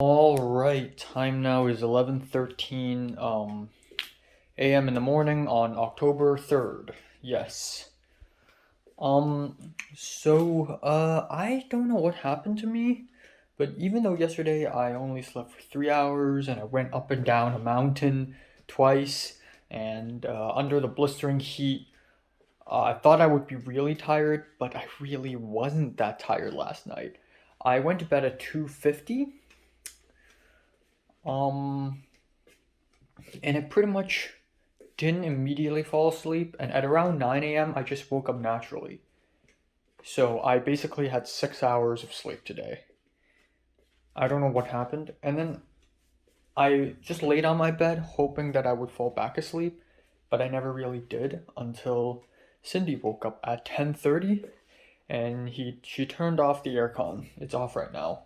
All right, time now is 11:13 a.m. in the morning on October 3rd. Yes. I don't know what happened to me, but even though yesterday I only slept for 3 hours and I went up and down a mountain twice and under the blistering heat, I thought I would be really tired, but I really wasn't that tired last night. I went to bed at 2:50. Um and it pretty much didn't immediately fall asleep, and at around 9 a.m., I just woke up naturally. So I basically had 6 hours of sleep today. I don't know what happened. And then I just laid on my bed hoping that I would fall back asleep, but I never really did until Cindy woke up at 10:30 and she turned off the aircon. It's off right now.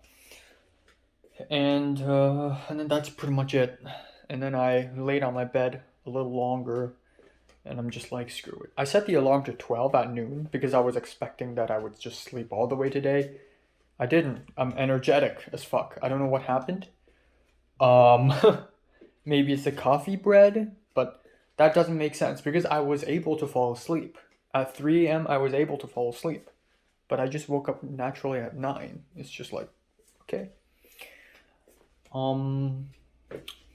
And then that's pretty much it. And then I laid on my bed a little longer. And I'm just like, screw it. I set the alarm to 12 at noon because I was expecting that I would just sleep all the way today. I didn't. I'm energetic as fuck. I don't know what happened. Um, Maybe it's the coffee bread, but that doesn't make sense because I was able to fall asleep. At 3 a.m., I was able to fall asleep, but I just woke up naturally at 9. It's just like, okay. Um,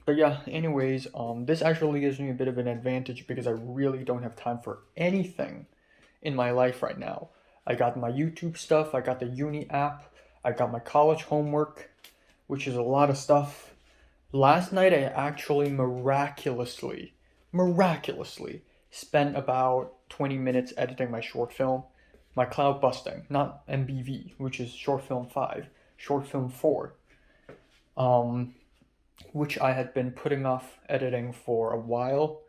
But yeah, anyways, this actually gives me a bit of an advantage because I really don't have time for anything in my life right now. I got my YouTube stuff, I got the uni app, I got my college homework, which is a lot of stuff. Last night I actually miraculously spent about 20 minutes editing my short film, my cloud busting, not MBV, which is short film 5, short film 4. Um, which I had been putting off editing for a while.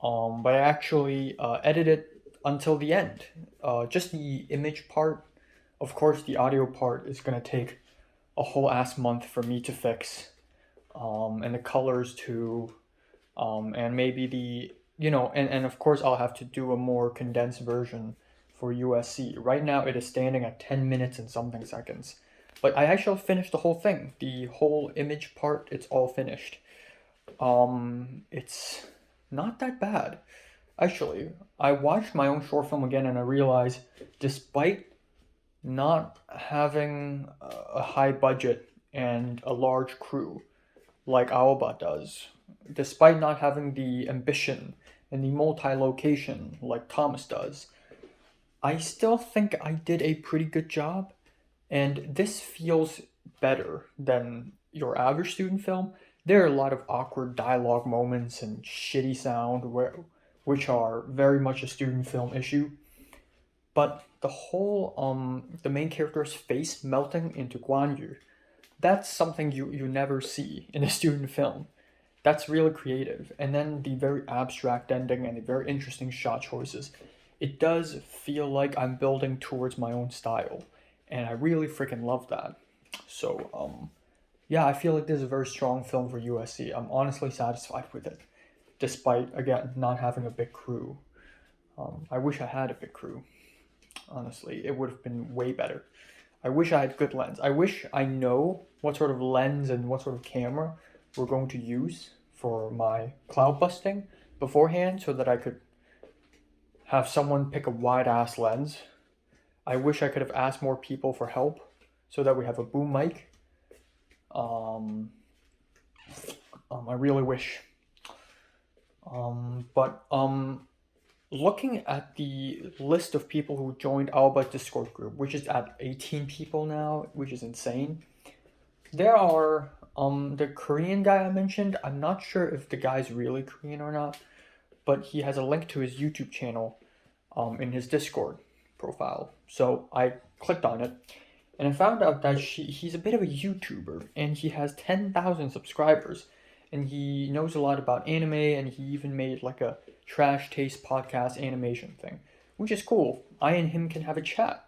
But I actually edited until the end. Just the image part. Of course, the audio part is gonna take a whole ass month for me to fix, and the colors too, and maybe and of course I'll have to do a more condensed version for USC. Right now it is standing at 10 minutes and something seconds. But I actually finished the whole thing. The whole image part, it's all finished. It's not that bad. Actually, I watched my own short film again and I realized despite not having a high budget and a large crew like Aoba does, despite not having the ambition and the multi-location like Thomas does, I still think I did a pretty good job, and this feels better than your average student film. There are a lot of awkward dialogue moments and shitty sound which are very much a student film issue. But the main character's face melting into Guan Yu, that's something you never see in a student film. That's really creative. And then the very abstract ending and the very interesting shot choices. It does feel like I'm building towards my own style. And I really freaking love that. So, yeah, I feel like this is a very strong film for USC. I'm honestly satisfied with it, despite, again, not having a big crew. I wish I had a big crew, honestly. It would have been way better. I wish I had good lens. I wish I know what sort of lens and what sort of camera we're going to use for my cloud busting beforehand so that I could have someone pick a wide ass lens. I wish I could have asked more people for help so that we have a boom mic. Um, I really wish. But looking at the list of people who joined Alba's Discord group, which is at 18 people now, which is insane. There are the Korean guy I mentioned. I'm not sure if the guy's really Korean or not, but he has a link to his YouTube channel in his Discord profile. So I clicked on it and I found out that he's a bit of a YouTuber and he has 10,000 subscribers and he knows a lot about anime and he even made like a trash taste podcast animation thing, which is cool. I and him can have a chat.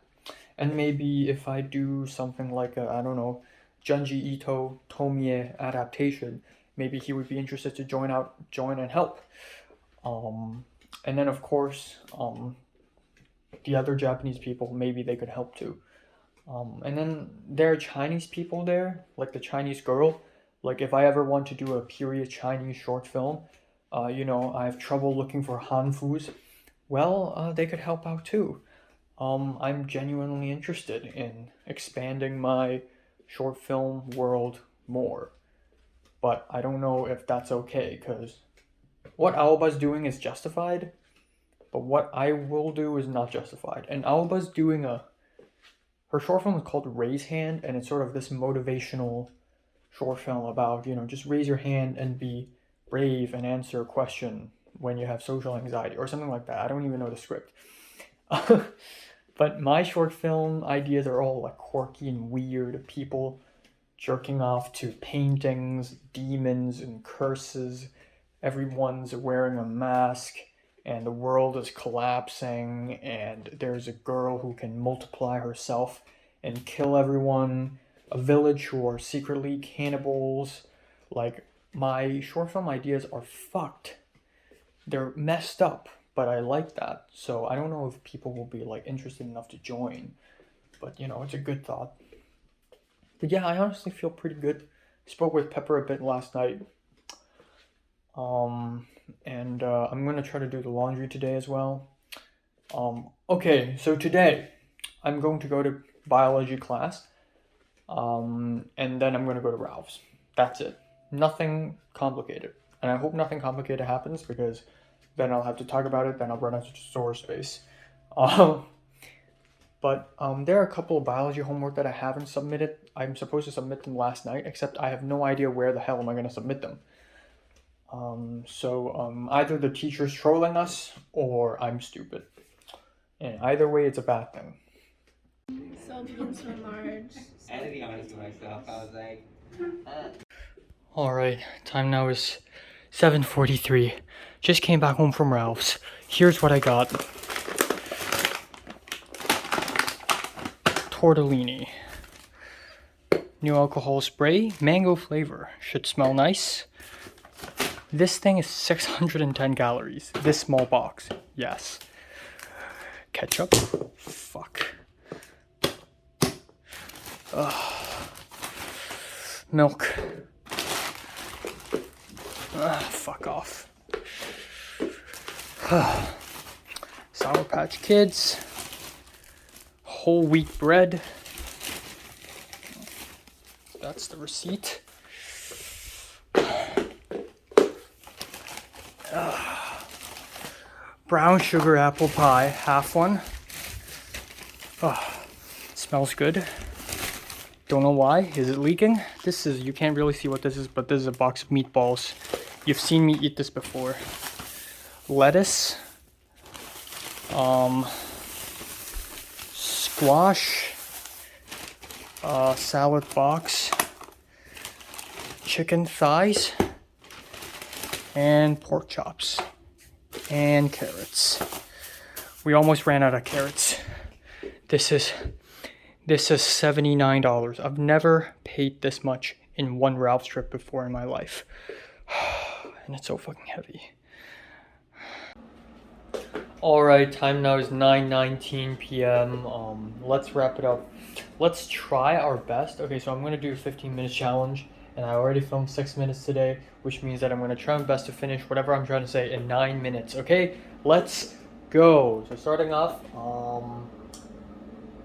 And maybe if I do something like a, I don't know, Junji Ito Tomie adaptation, maybe he would be interested to join and help. And then of course, the other Japanese people, maybe they could help too. And then there are Chinese people there, like the Chinese girl. Like if I ever want to do a period Chinese short film, I have trouble looking for hanfus. Well, they could help out too. I'm genuinely interested in expanding my short film world more, but I don't know if that's okay because what Alba's doing is justified, but what I will do is not justified. And Alba's doing her short film is called Raise Hand, and it's sort of this motivational short film about, just raise your hand and be brave and answer a question when you have social anxiety or something like that. I don't even know the script. But my short film ideas are all like quirky and weird. People jerking off to paintings, demons, and curses. Everyone's wearing a mask, and the world is collapsing, and there's a girl who can multiply herself and kill everyone. A village who are secretly cannibals. Like, my short film ideas are fucked. They're messed up, but I like that. So I don't know if people will be like interested enough to join, but it's a good thought. But yeah, I honestly feel pretty good. Spoke with Pepper a bit last night. And I'm gonna try to do the laundry today as well. Okay, so today I'm going to go to biology class. And then I'm gonna go to Ralph's. That's it. Nothing complicated. And I hope nothing complicated happens because then I'll have to talk about it, then I'll run out of storage space. But there are a couple of biology homework that I haven't submitted. I'm supposed to submit them last night, except I have no idea where the hell am I going to submit them. So either the teacher's trolling us or I'm stupid. And either way, it's a bad thing. Self-use remarks. I had to be honest with myself. I was like, Alright, time now is 7:43. Just came back home from Ralph's. Here's what I got. Tortellini. New alcohol spray, mango flavor. Should smell nice. This thing is 610 calories. This small box. Yes. Ketchup. Fuck. Milk. Fuck off. Sour Patch Kids. Whole wheat bread. That's the receipt. Brown sugar apple pie, half one. Smells good. Don't know why. Is it leaking? You can't really see what this is, but this is a box of meatballs. You've seen me eat this before. Lettuce. Squash. Salad box. Chicken thighs. And pork chops. And carrots. We almost ran out of carrots. This is $79. I've never paid this much in one Ralph's trip before in my life. And it's so fucking heavy. Alright, time now is 9:19 p.m. Let's wrap it up. Let's try our best. Okay, so I'm going to do a 15-minute challenge. And I already filmed 6 minutes today, which means that I'm going to try my best to finish whatever I'm trying to say in 9 minutes. Okay, let's go. So starting off,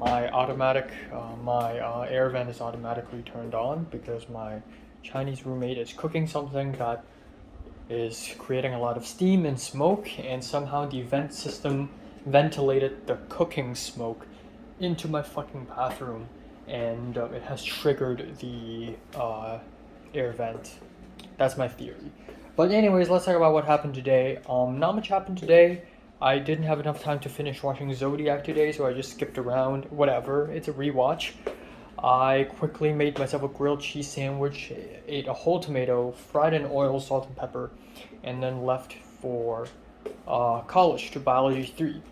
my air vent is automatically turned on because my Chinese roommate is cooking something that is creating a lot of steam and smoke, and somehow the vent system ventilated the cooking smoke into my fucking bathroom, and it has triggered the air vent. That's my theory. But anyways, let's talk about what happened today. Not much happened today. I didn't have enough time to finish watching Zodiac today, so I just skipped around. Whatever, it's a rewatch. I quickly made myself a grilled cheese sandwich, ate a whole tomato, fried in oil, salt, and pepper, and then left for college to Biology 3.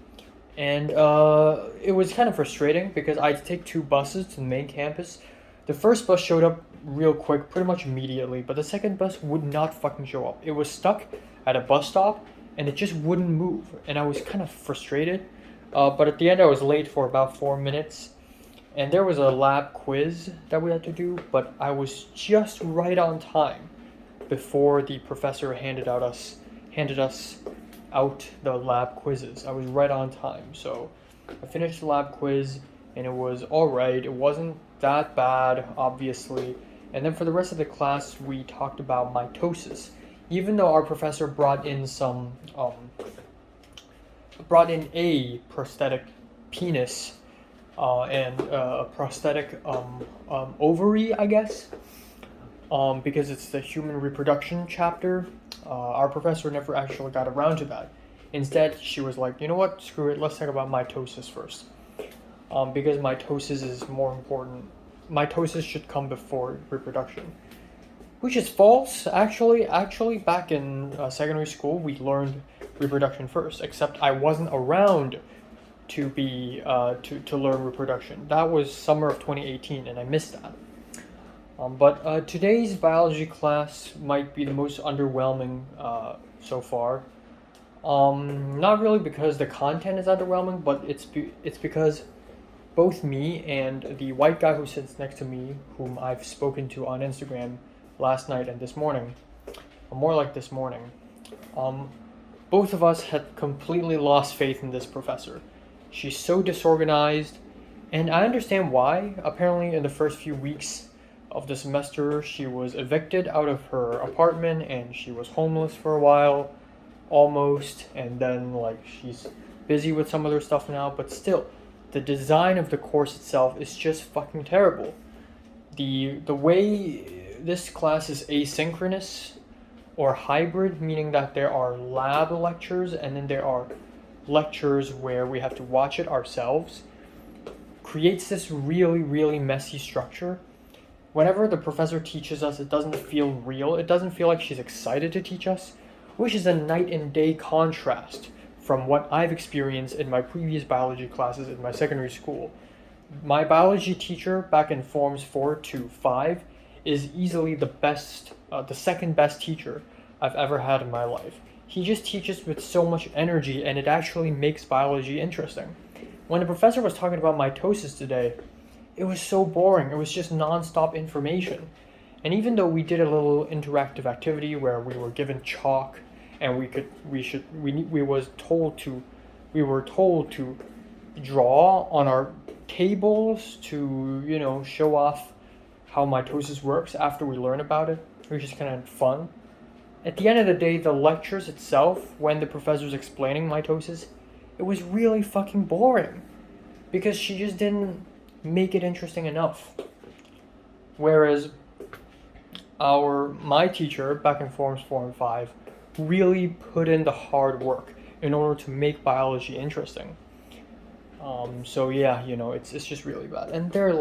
And it was kind of frustrating because I had to take 2 buses to the main campus. The first bus showed up real quick, pretty much immediately, but the second bus would not fucking show up. It was stuck at a bus stop, and it just wouldn't move, and I was kind of frustrated. But at the end, I was late for about 4 minutes, and there was a lab quiz that we had to do, but I was just right on time before the professor handed us out the lab quizzes. I was right on time, so I finished the lab quiz, and it was all right. It wasn't that bad, obviously. And then for the rest of the class, we talked about mitosis. Even though our professor brought in a prosthetic penis and a prosthetic ovary, I guess, because it's the human reproduction chapter. Our professor never actually got around to that. Instead, she was like, you know what, screw it, let's talk about mitosis first. Because mitosis is more important. Mitosis should come before reproduction. Which is false, actually. Actually, back in secondary school, we learned reproduction first, except I wasn't around to learn reproduction. That was summer of 2018, and I missed that. But today's biology class might be the most underwhelming so far. Not really because the content is underwhelming, but it's because both me and the white guy who sits next to me, whom I've spoken to on Instagram last night and this morning, or more like this morning, both of us had completely lost faith in this professor. She's so disorganized, and I understand why. Apparently, in the first few weeks of the semester, she was evicted out of her apartment, and she was homeless for a while, almost, and then she's busy with some other stuff now, but still, the design of the course itself is just fucking terrible. The way this class is asynchronous or hybrid, meaning that there are lab lectures and then there are lectures where we have to watch it ourselves, creates this really, really messy structure. Whenever the professor teaches us, it doesn't feel real. It doesn't feel like she's excited to teach us, which is a night and day contrast from what I've experienced in my previous biology classes in my secondary school. My biology teacher back in Forms 4 to 5 is easily the second best teacher I've ever had in my life. He just teaches with so much energy, and it actually makes biology interesting. When the professor was talking about mitosis today, it was so boring. It was just non-stop information. And even though we did a little interactive activity where we were given chalk and we were told to draw on our tables to show off how mitosis works after we learn about it, which is kind of fun. At the end of the day, the lectures itself, when the professor's explaining mitosis, it was really fucking boring because she just didn't make it interesting enough. Whereas my teacher back in Forms 4 and 5 really put in the hard work in order to make biology interesting. So yeah, it's just really bad. And they're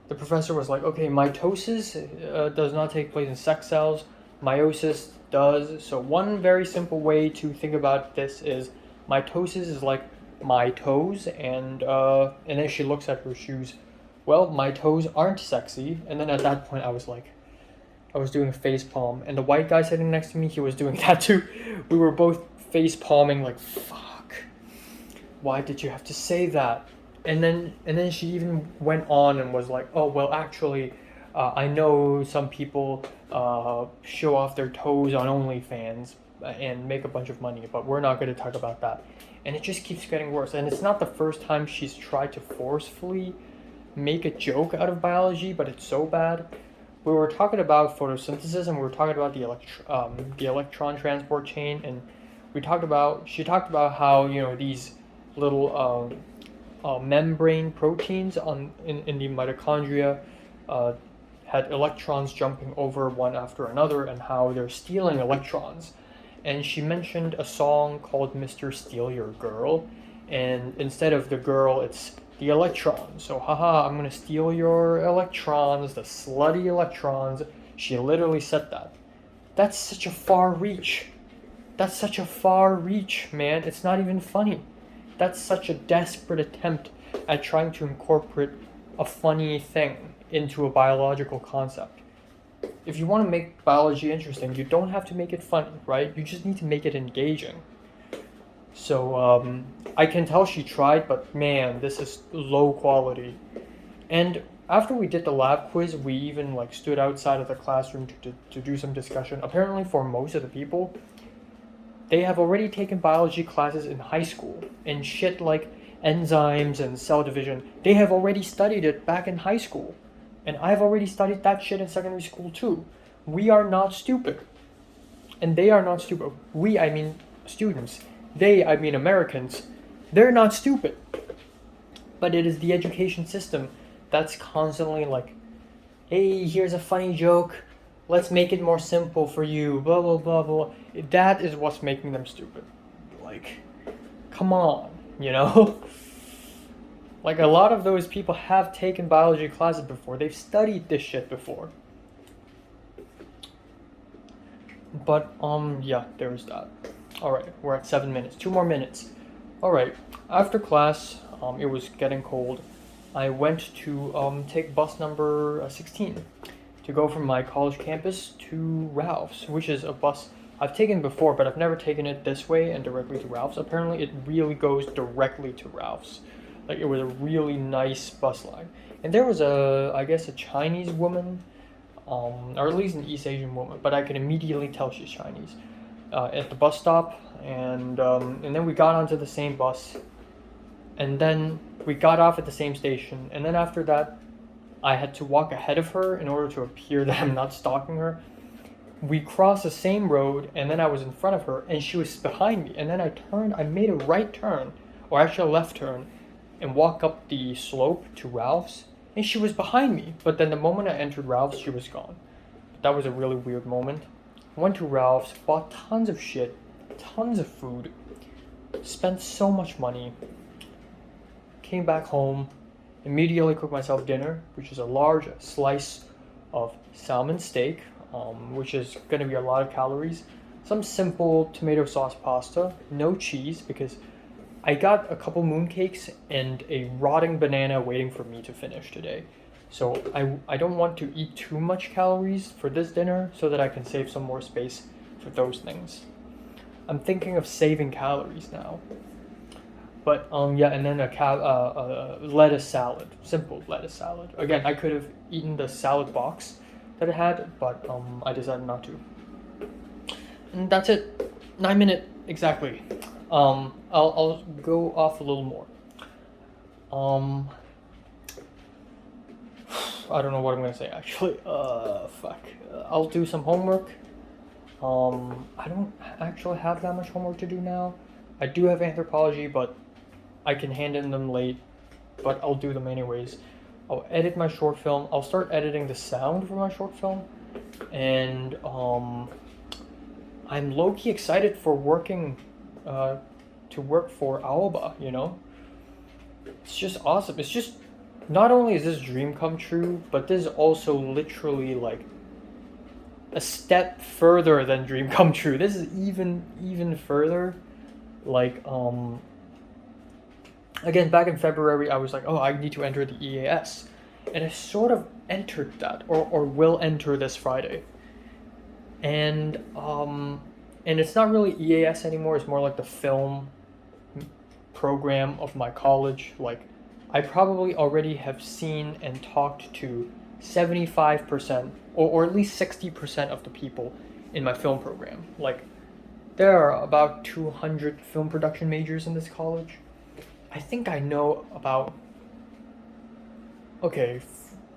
the professor was like, okay, mitosis does not take place in sex cells, meiosis does. So one very simple way to think about this is mitosis is like my toes, and then she looks at her shoes. Well, my toes aren't sexy. And then at that point I was doing a face palm, and the white guy sitting next to me, he was doing that too. We were both face palming like, fuck, why did you have to say that? And then she even went on and was like, oh, well, actually, I know some people show off their toes on OnlyFans and make a bunch of money, but we're not going to talk about that. And it just keeps getting worse. And it's not the first time she's tried to forcefully make a joke out of biology, but it's so bad. We were talking about photosynthesis, and we were talking about the electron transport chain, and she talked about how these little membrane proteins in the mitochondria had electrons jumping over one after another, and how they're stealing electrons. And she mentioned a song called Mr. Steal Your Girl, and instead of the girl, it's the electrons. So haha, I'm gonna steal your electrons, the slutty electrons. She literally said that. That's such a far reach. That's such a far reach, man. It's not even funny. That's such a desperate attempt at trying to incorporate a funny thing into a biological concept. If you want to make biology interesting, you don't have to make it funny, right? You just need to make it engaging. So I can tell she tried, but man, this is low quality. And after we did the lab quiz, we even like stood outside of the classroom to do some discussion. Apparently, for most of the people, they have already taken biology classes in high school, and shit like enzymes and cell division. They have already studied it back in high school, and I've already studied that shit in secondary school too. We are not stupid, and they are not stupid. We, I mean students. They, I mean Americans. They're not stupid. But it is the education system that's constantly like, hey, here's a funny joke. Let's make it more simple for you. Blah, blah, blah, blah. That is what's making them stupid. Like, come on, you know? Like, a lot of those people have taken biology classes before. They've studied this shit before. But, yeah, there's that. Alright, we're at 7 minutes. 2 more minutes. Alright, after class, it was getting cold. I went to take bus number 16 to go from my college campus to Ralph's, which is a bus I've taken before, but I've never taken it this way and directly to Ralph's. Apparently, it really goes directly to Ralph's. Like, it was a really nice bus line. And there was I guess a Chinese woman, or at least an East Asian woman, but I could immediately tell she's Chinese, at the bus stop. And then we got onto the same bus, and then we got off at the same station, and then after that, I had to walk ahead of her in order to appear that I'm not stalking her. We crossed the same road, and then I was in front of her, and she was behind me, and then I made a right turn, or actually a left turn, and walked up the slope to Ralph's, and she was behind me, but then the moment I entered Ralph's, she was gone. That was a really weird moment. I went to Ralph's, bought tons of shit, tons of food, spent so much money, came back home, immediately cooked myself dinner, which is a large slice of salmon steak, which is going to be a lot of calories, some simple tomato sauce pasta, no cheese, because I got a couple mooncakes and a rotting banana waiting for me to finish today. So I don't want to eat too much calories for this dinner so that I can save some more space for those things. I'm thinking of saving calories now. But yeah, and then a lettuce salad, simple lettuce salad. Again, I could have eaten the salad box that it had, but I decided not to. And that's it. 9 minutes exactly. I'll go off a little more. I don't know what I'm gonna say actually. Fuck. I'll do some homework. I don't actually have that much homework to do now. I do have anthropology, but I can hand in them late, but I'll do them anyways. I'll edit my short film. I'll start editing the sound for my short film, and I'm low-key excited for to work for Alba, you know? It's just awesome. It's just, not only is this dream come true, but this is also literally like a step further than dream come true. This is even further. Like, again, back in February, I was like, oh, I need to enter the EAS. And I sort of entered that, or will enter this Friday. And it's not really EAS anymore, it's more like the film program of my college. Like, I probably already have seen and talked to 75%, or at least 60% of the people in my film program. Like, there are about 200 film production majors in this college. I think I know about, okay,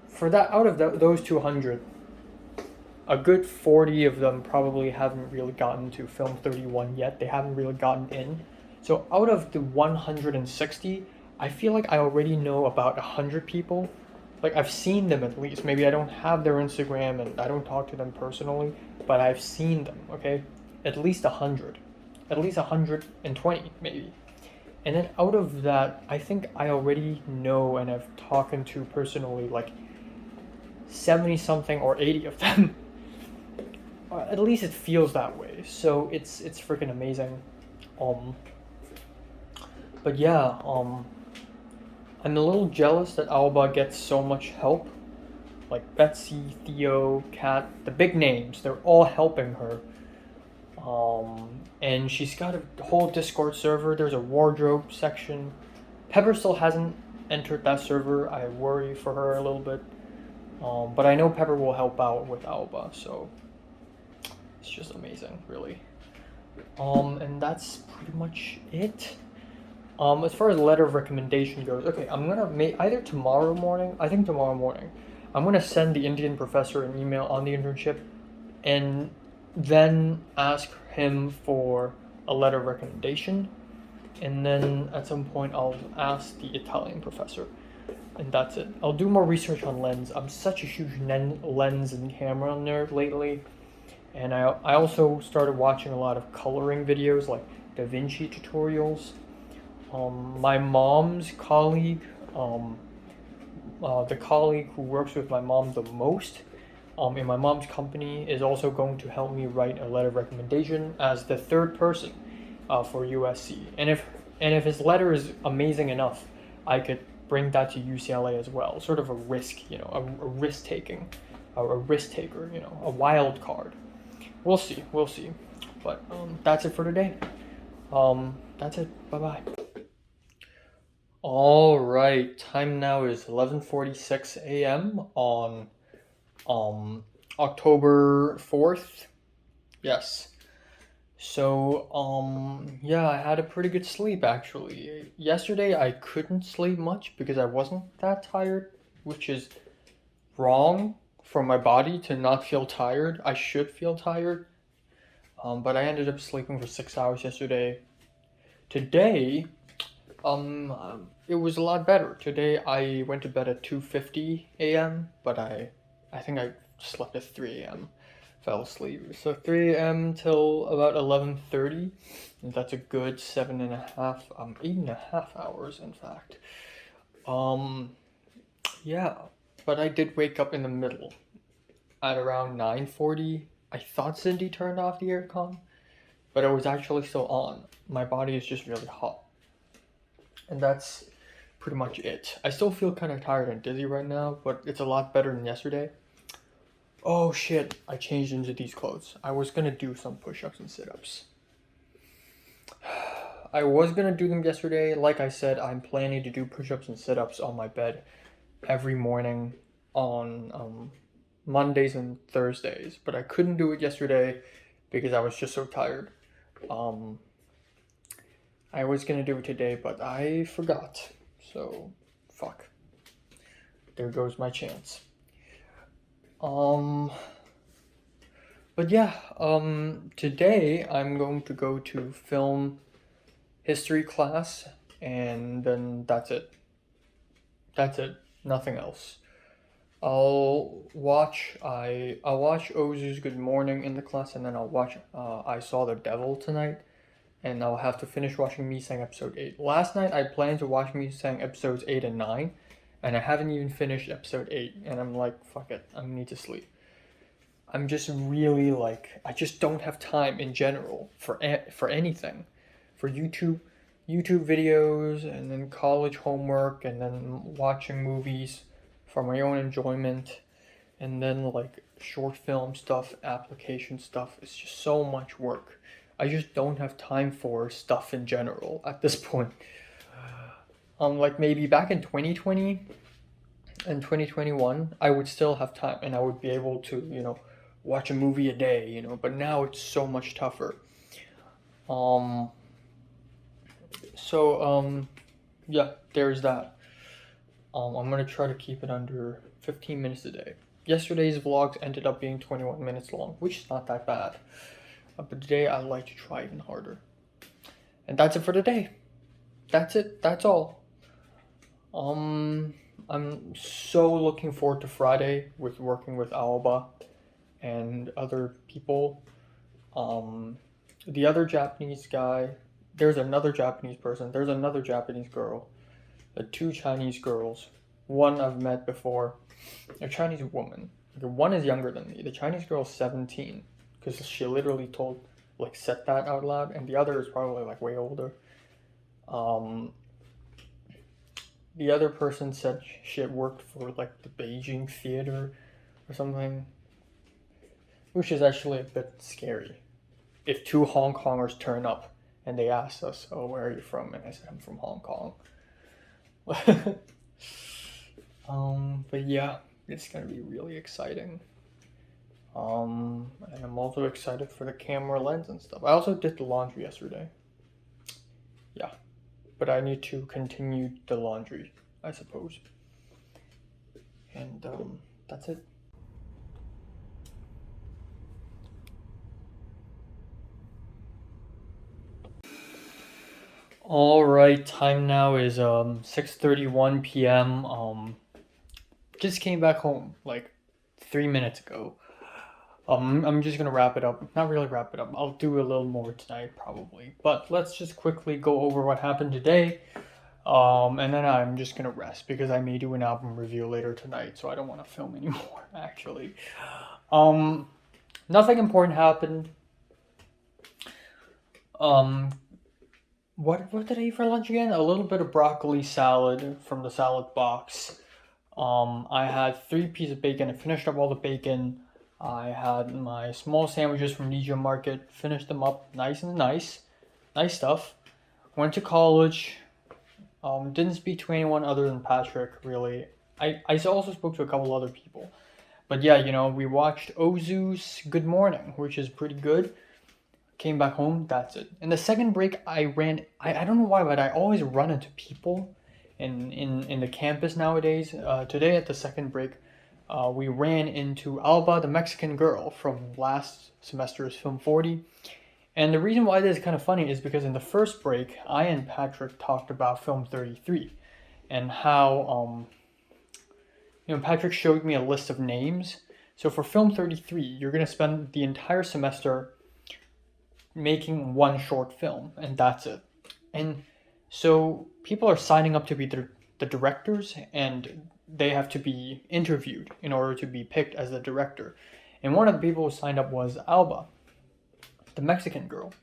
for that, out of those 200, a good 40 of them probably haven't really gotten to film 31 yet. They haven't really gotten in. So out of the 160, I feel like I already know about 100 people. Like, I've seen them at least. Maybe I don't have their Instagram and I don't talk to them personally, but I've seen them, okay? At least 100. At least 120, maybe. And then out of that, I think I already know and I've talked to personally like 70 something or 80 of them. At least it feels that way. So it's freaking amazing. But yeah, I'm a little jealous that Alba gets so much help. Like Betsy, Theo, Kat, the big names, they're all helping her. And she's got a whole Discord server. There's a wardrobe section. Pepper still hasn't entered that server. I worry for her a little bit. But I know Pepper will help out with Alba, so it's just amazing, really. And that's pretty much it. As far as letter of recommendation goes, okay, I'm gonna make either tomorrow morning. I think tomorrow morning, I'm gonna send the Indian professor an email on the internship, and then ask him for a letter of recommendation, and then at some point I'll ask the Italian professor, and that's it. I'll do more research on lens. I'm such a huge lens and camera nerd lately, and I also started watching a lot of coloring videos like Da Vinci tutorials. My mom's colleague, the colleague who works with my mom the most, in my mom's company, is also going to help me write a letter of recommendation as the third person for USC. And if his letter is amazing enough, I could bring that to UCLA as well. Sort of a risk, a risk taking, a risk taker, a wild card. We'll see. But that's it for today. That's it. Bye bye. All right. Time now is 11:46 a.m. on October 4th. Yes. So yeah, I had a pretty good sleep actually. Yesterday I couldn't sleep much because I wasn't that tired, which is wrong for my body to not feel tired. I should feel tired. But I ended up sleeping for 6 hours yesterday. Today, it was a lot better. Today I went to bed at 2:50 a.m., but I think I slept at 3 a.m. Fell asleep. So 3 a.m. till about 11:30. And that's a good 8.5 hours in fact. Yeah, but I did wake up in the middle at around 9:40. I thought Cindy turned off the aircon, but it was actually still on. My body is just really hot. And that's pretty much it. I still feel kind of tired and dizzy right now, but it's a lot better than yesterday. Oh shit, I changed into these clothes. I was gonna do some push-ups and sit-ups. I was gonna do them yesterday. Like I said, I'm planning to do push-ups and sit-ups on my bed every morning on Mondays and Thursdays, but I couldn't do it yesterday because I was just so tired. I was gonna do it today, but I forgot. So, fuck. There goes my chance. But yeah, today I'm going to go to film history class, and then that's it. That's it. Nothing else. I'll watch Ozu's Good Morning in the class, and then I'll watch I Saw the Devil tonight, and I'll have to finish watching Mii-Sang episode 8. Last night I planned to watch Mii-Sang episodes 8 and 9, and I haven't even finished episode 8, and I'm like, fuck it, I need to sleep. I'm just really I just don't have time in general for anything. For YouTube videos, and then college homework, and then watching movies for my own enjoyment, and then short film stuff, application stuff. It's just so much work. I just don't have time for stuff in general at this point. Maybe back in 2020 and 2021, I would still have time and I would be able to, watch a movie a day, but now it's so much tougher. Yeah, there's that. I'm gonna try to keep it under 15 minutes a day. Yesterday's vlogs ended up being 21 minutes long, which is not that bad. But today I'd like to try even harder. And that's it for today. That's it. That's all. I'm so looking forward to Friday with working with Aoba and other people. The other Japanese guy, there's another Japanese person, there's another Japanese girl, the two Chinese girls. One I've met before, a Chinese woman. One is younger than me. The Chinese girl is 17, because she literally said that out loud, and the other is probably way older. The other person said she had worked for the Beijing theater or something, which is actually a bit scary. if two Hong Kongers turn up and they asked us, "Oh, where are you from?" and I said, "I'm from Hong Kong." But yeah, it's gonna be really exciting. And I'm also excited for the camera lens and stuff. I also did the laundry yesterday. Yeah, but I need to continue the laundry, I suppose. And that's it. All right, time now is 6:31 p.m. Just came back home like 3 minutes ago. I'm just gonna wrap it up. Not really wrap it up. I'll do a little more tonight probably. But let's just quickly go over what happened today. And then I'm just gonna rest because I may do an album review later tonight, so I don't want to film anymore actually. Nothing important happened. What did I eat for lunch again? A little bit of broccoli salad from the salad box. I had 3 pieces of bacon. I finished up all the bacon. I had my small sandwiches from Nija Market. Finished them up nice and nice. Nice stuff. Went to college. Didn't speak to anyone other than Patrick, really. I also spoke to a couple other people. But yeah, we watched Ozu's Good Morning, which is pretty good. Came back home, that's it. In the second break, I don't know why, but I always run into people in the campus nowadays. Today at the second break, we ran into Alba, the Mexican girl from last semester's Film 40. And the reason why this is kind of funny is because in the first break, I and Patrick talked about Film 33 and how, Patrick showed me a list of names. So for Film 33, you're going to spend the entire semester making one short film, and that's it. And so people are signing up to be the directors, and they have to be interviewed in order to be picked as the director. And one of the people who signed up was Alba, the Mexican girl.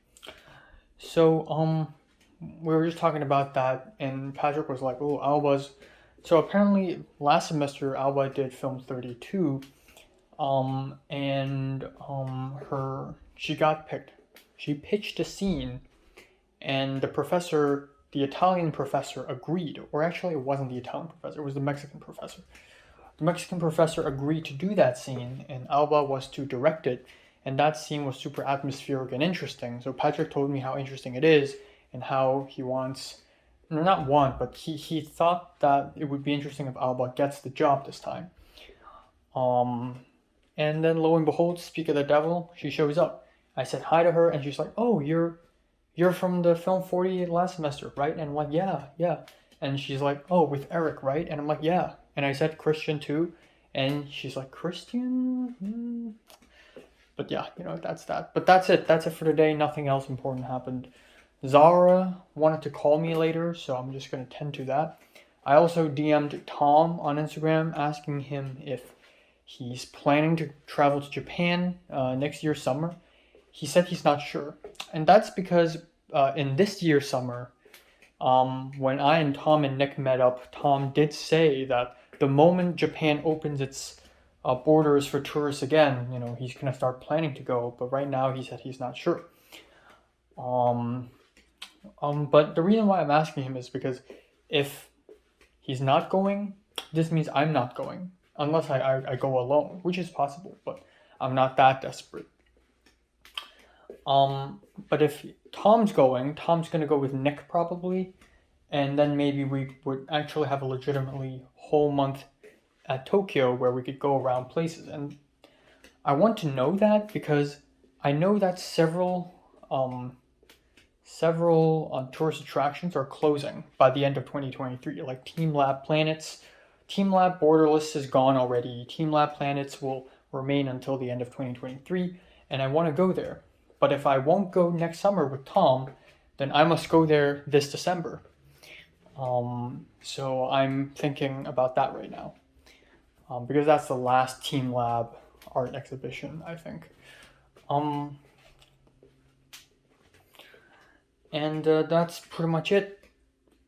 So we were just talking about that, and Patrick was like, "Oh, Alba's." So apparently last semester Alba did Film 32, and she got picked. She pitched a scene, and the Italian professor agreed, or actually it wasn't the Italian professor, it was the Mexican professor. The Mexican professor agreed to do that scene, and Alba was to direct it, and that scene was super atmospheric and interesting. So Patrick told me how interesting it is, and how he wants, but he thought that it would be interesting if Alba gets the job this time. And then lo and behold, speak of the devil, she shows up. I said hi to her, and she's like, "Oh, you're from the Film 40 last semester, right?" And I'm like, yeah. And she's like, "Oh, with Eric, right?" And I'm like, "Yeah." And I said Christian too, and she's like, "Christian?" But yeah, that's that. But that's it. That's it for today. Nothing else important happened. Zara wanted to call me later, so I'm just gonna tend to that. I also DM'd Tom on Instagram asking him if he's planning to travel to Japan next year summer. He said he's not sure. And that's because in this year's summer, when I and Tom and Nick met up, Tom did say that the moment Japan opens its borders for tourists again, he's going to start planning to go. But right now, he said he's not sure. But the reason why I'm asking him is because if he's not going, this means I'm not going. Unless I go alone, which is possible, but I'm not that desperate. But if Tom's going to go with Nick probably, and then maybe we would actually have a legitimately whole month at Tokyo where we could go around places. And I want to know that because I know that several tourist attractions are closing by the end of 2023, like Team Lab Planets. Team Lab Borderless is gone already. Team Lab Planets will remain until the end of 2023, and I want to go there. But if I won't go next summer with Tom, then I must go there this December. So I'm thinking about that right now. Because that's the last Team Lab art exhibition, I think. And that's pretty much it.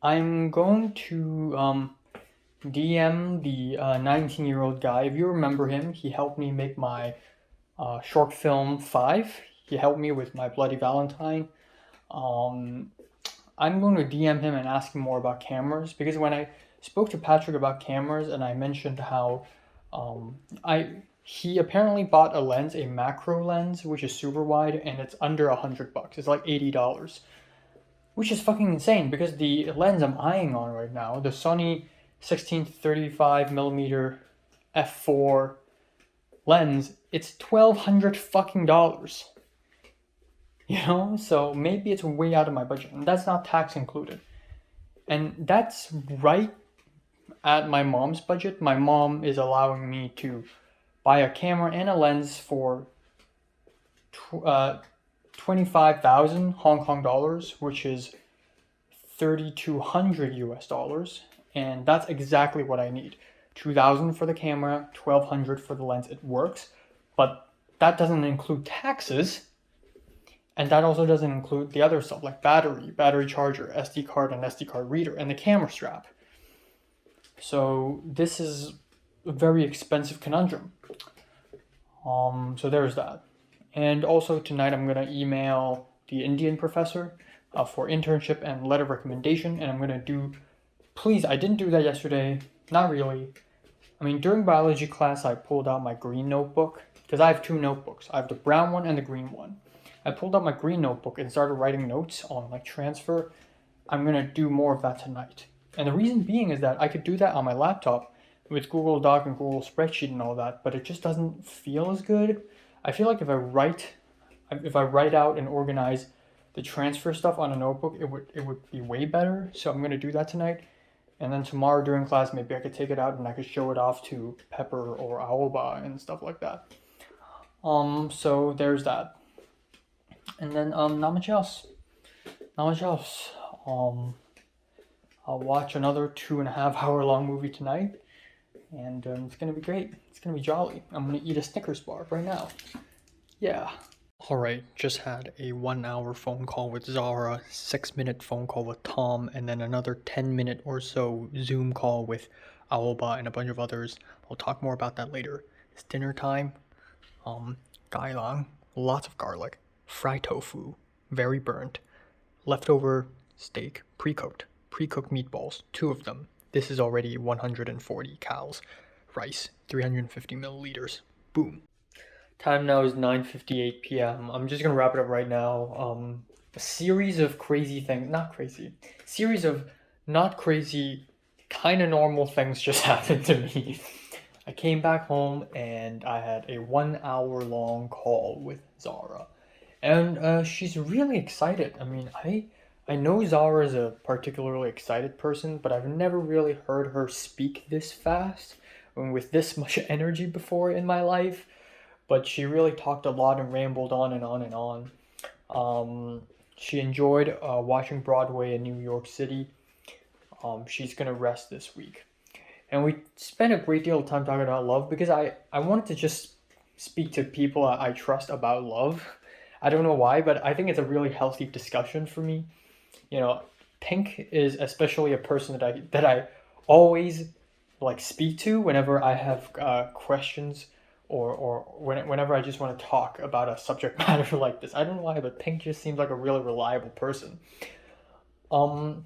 I'm going to DM the 19-year-old guy. If you remember him, he helped me make my short film 5. He helped me with my Bloody Valentine. Um, I'm going to DM him and ask him more about cameras, because when I spoke to Patrick about cameras and I mentioned how he apparently bought a lens, a macro lens, which is super wide, and it's under $100. It's like $80, which is fucking insane, because the lens I'm eyeing on right now, the Sony 16-35mm f4 lens, it's $1,200 fucking dollars. You know, so maybe it's way out of my budget, and that's not tax included. And that's right at my mom's budget. My mom is allowing me to buy a camera and a lens for 25,000 Hong Kong dollars, which is 3,200 US dollars, and that's exactly what I need. 2,000 for the camera, 1,200 for the lens. It works, but that doesn't include taxes, and that also doesn't include the other stuff like battery charger, SD card and SD card reader, and the camera strap. So this is a very expensive conundrum. So there's that. And also tonight I'm gonna email the Indian professor for internship and letter of recommendation, and I'm gonna do, please, I didn't do that yesterday, not really. I mean, during biology class I pulled out my green notebook, because I have two notebooks. I have the brown one and the green one. I pulled out my green notebook and started writing notes on like transfer. I'm gonna do more of that tonight. And the reason being is that I could do that on my laptop with Google Doc and Google Spreadsheet and all that, but it just doesn't feel as good. I feel like if I write out and organize the transfer stuff on a notebook, it would be way better. So I'm gonna do that tonight. And then tomorrow during class, maybe I could take it out and I could show it off to Pepper or Aoba and stuff like that. So there's that. And then not much else. I'll watch another 2.5 hour long movie tonight, and it's gonna be great. It's gonna be jolly. I'm gonna eat a Snickers bar right now. Yeah. Alright, just had a 1 hour phone call with Zara, 6-minute phone call with Tom, and then another 10-minute or so Zoom call with Aoba and a bunch of others. I'll talk more about that later. It's dinner time. Gailang, lots of garlic, fried tofu, very burnt, leftover steak, pre-cooked meatballs, 2 of them. This is already 140 cals. Rice, 350 milliliters. Boom. Time now is 9:58 p.m. I'm just gonna wrap it up right now. A series of crazy things, series of not crazy, kind of normal things just happened to me. I came back home and I had a 1 hour long call with Zara. And she's really excited. I mean, I know Zara is a particularly excited person, but I've never really heard her speak this fast and with this much energy before in my life. But she really talked a lot and rambled on and on and on. She enjoyed watching Broadway in New York City. She's gonna rest this week. And we spent a great deal of time talking about love, because I wanted to just speak to people I trust about love. I don't know why, but I think it's a really healthy discussion for me. You know, Pink is especially a person that I always like speak to whenever I have questions, or whenever I just want to talk about a subject matter like this. I don't know why, but Pink just seems like a really reliable person. But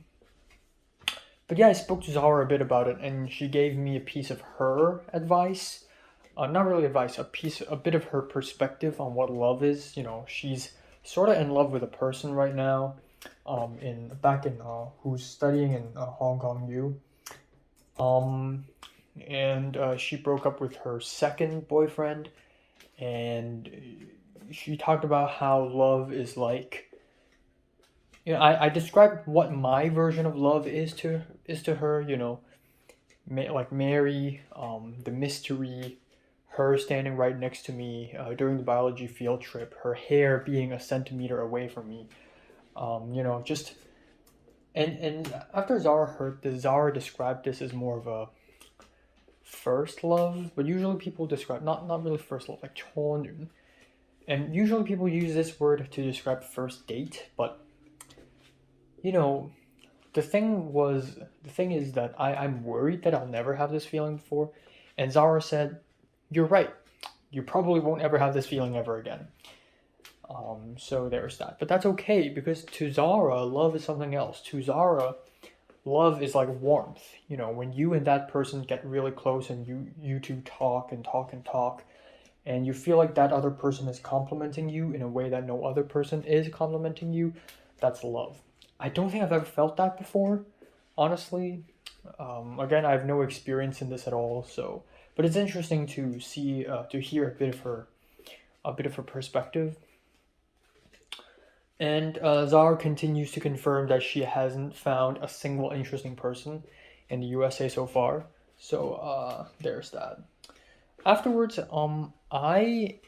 yeah, I spoke to Zahara a bit about it, and she gave me a piece of her advice. Not really advice, a bit of her perspective on what love is. You know, she's sort of in love with a person right now, who's studying in Hong Kong U. And she broke up with her second boyfriend, and she talked about how love is like. You know, I described what my version of love is to her. You know, like Mary, the mystery, her standing right next to me during the biology field trip, her hair being a centimeter away from me. You know, just and after Zara heard this, Zara described this as more of a first love, but usually people describe not really first love, like chonun. And usually people use this word to describe first date, but you know, the thing is that I'm worried that I'll never have this feeling before. And Zara said, "You're right. You probably won't ever have this feeling ever again." So there's that. But that's okay because to Zara, love is something else. To Zara, love is like warmth. You know, when you and that person get really close and you two talk and talk and talk, and you feel like that other person is complimenting you in a way that no other person is complimenting you, that's love. I don't think I've ever felt that before, honestly. Again, I have no experience in this at all, so but it's interesting to see to hear a bit of her perspective. And Zara continues to confirm that she hasn't found a single interesting person in the USA so far. So there's that. Afterwards, I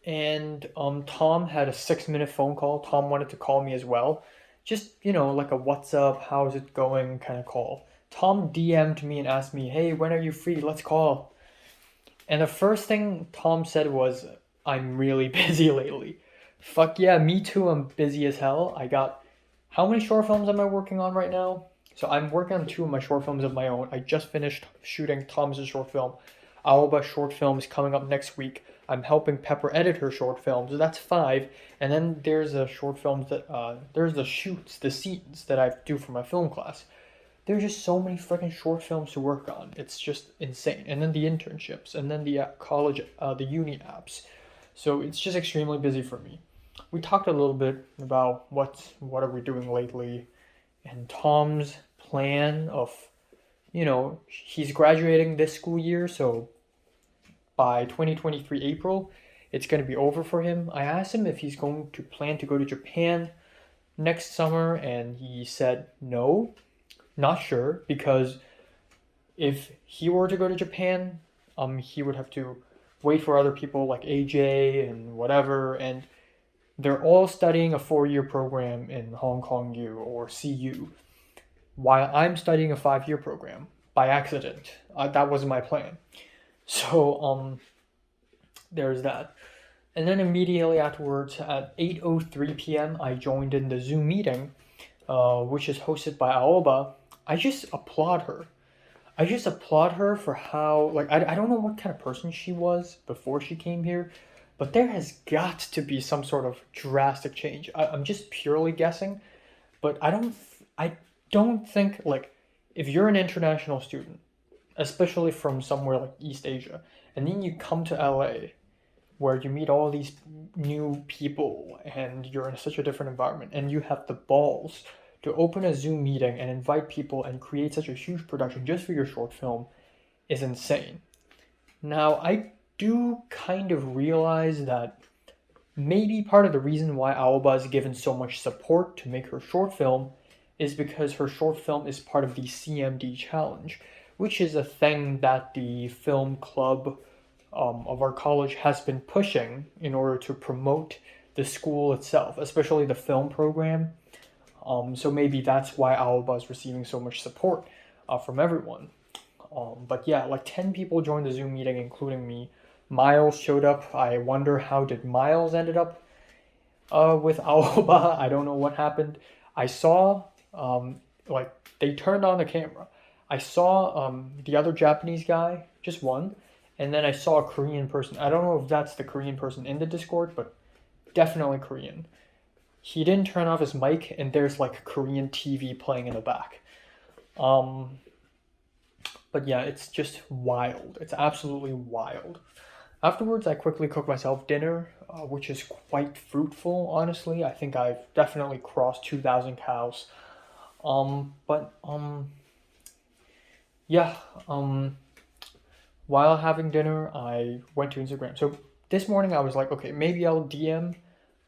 and Tom had a 6 minute phone call. Tom wanted to call me as well, just like a "What's up? How's it going?" kind of call. Tom DM'd me and asked me, "Hey, when are you free? Let's call." And the first thing Tom said was, "I'm really busy lately." Fuck yeah, me too. I'm busy as hell. I got how many short films am I working on right now? So I'm working on two of my short films of my own. I just finished shooting Tom's short film. Alba short film is coming up next week. I'm helping Pepper edit her short film, so that's five. And then there's the short films that there's the shoots, the scenes that I do for my film class. There's just so many freaking short films to work on. It's just insane. And then the internships, and then the college, the uni apps. So it's just extremely busy for me. We talked a little bit about what are we doing lately, and Tom's plan of, he's graduating this school year, so by 2023 April, it's going to be over for him. I asked him if he's going to plan to go to Japan next summer, and he said no, not sure, because if he were to go to Japan, he would have to wait for other people like AJ and whatever, and they're all studying a 4 year program in Hong Kong U or CU, while I'm studying a 5 year program by accident. That wasn't my plan. So there's that. And then immediately afterwards, at 8:03 p.m., I joined in the Zoom meeting, which is hosted by Aoba. I just applaud her. I just applaud her for how, like, I don't know what kind of person she was before she came here, but there has got to be some sort of drastic change. I'm just purely guessing, but I don't think, like, if you're an international student, especially from somewhere like East Asia, and then you come to LA where you meet all these new people and you're in such a different environment and you have the balls to open a Zoom meeting and invite people and create such a huge production just for your short film is insane. Now, I do kind of realize that maybe part of the reason why Aoba is given so much support to make her short film is because her short film is part of the CMD challenge, which is a thing that the film club of our college has been pushing in order to promote the school itself, especially the film program. So maybe that's why Aoba is receiving so much support from everyone. But yeah, like 10 people joined the Zoom meeting, including me. Miles showed up. I wonder how did Miles ended up with Aoba. I don't know what happened. I saw like they turned on the camera. I saw the other Japanese guy, just one, and then I saw a Korean person. I don't know if that's the Korean person in the Discord, but definitely Korean. He didn't turn off his mic, and there's like Korean TV playing in the back. But yeah, it's just wild. It's absolutely wild. Afterwards, I quickly cooked myself dinner, which is quite fruitful, honestly. I think I've definitely crossed 2,000 cows. But yeah, while having dinner, I went to Instagram. So this morning, I was like, okay, maybe I'll DM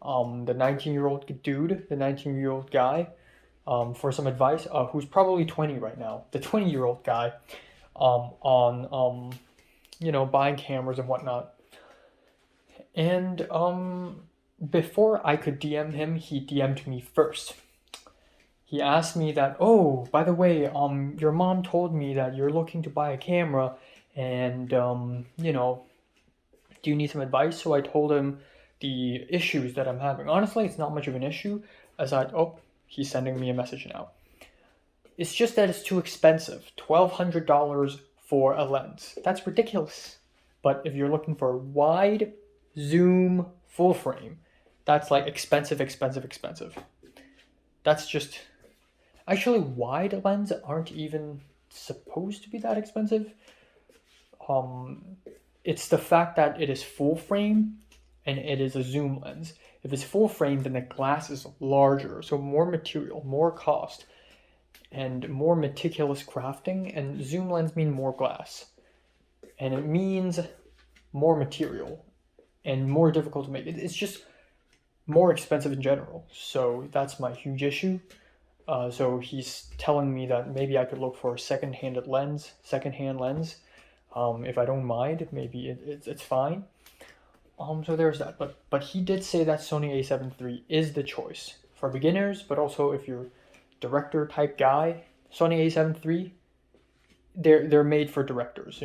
the 19-year-old dude, the 19-year-old guy, for some advice, who's probably 20 right now, the 20-year-old guy, on buying cameras and whatnot. And before I could DM him, he DM'd me first. He asked me that, oh, by the way, your mom told me that you're looking to buy a camera, and do you need some advice? So I told him the issues that I'm having. Honestly, it's not much of an issue, as he's sending me a message now. It's just that it's too expensive. $1,200 for a lens. That's ridiculous. But if you're looking for wide zoom full frame, That's like expensive. That's just actually wide lens aren't even supposed to be that expensive. It's the fact that it is full frame and it is a zoom lens. If it's full frame, then the glass is larger, so more material, more cost, and more meticulous crafting. And zoom lens mean more glass, and it means more material and more difficult to make. It's just more expensive in general. So that's my huge issue. So he's telling me that maybe I could look for a second-hand lens. If I don't mind, maybe it's fine. So there's that. But he did say that Sony A7 III is the choice for beginners, but also if you're director type guy, Sony A7 III, they're made for directors.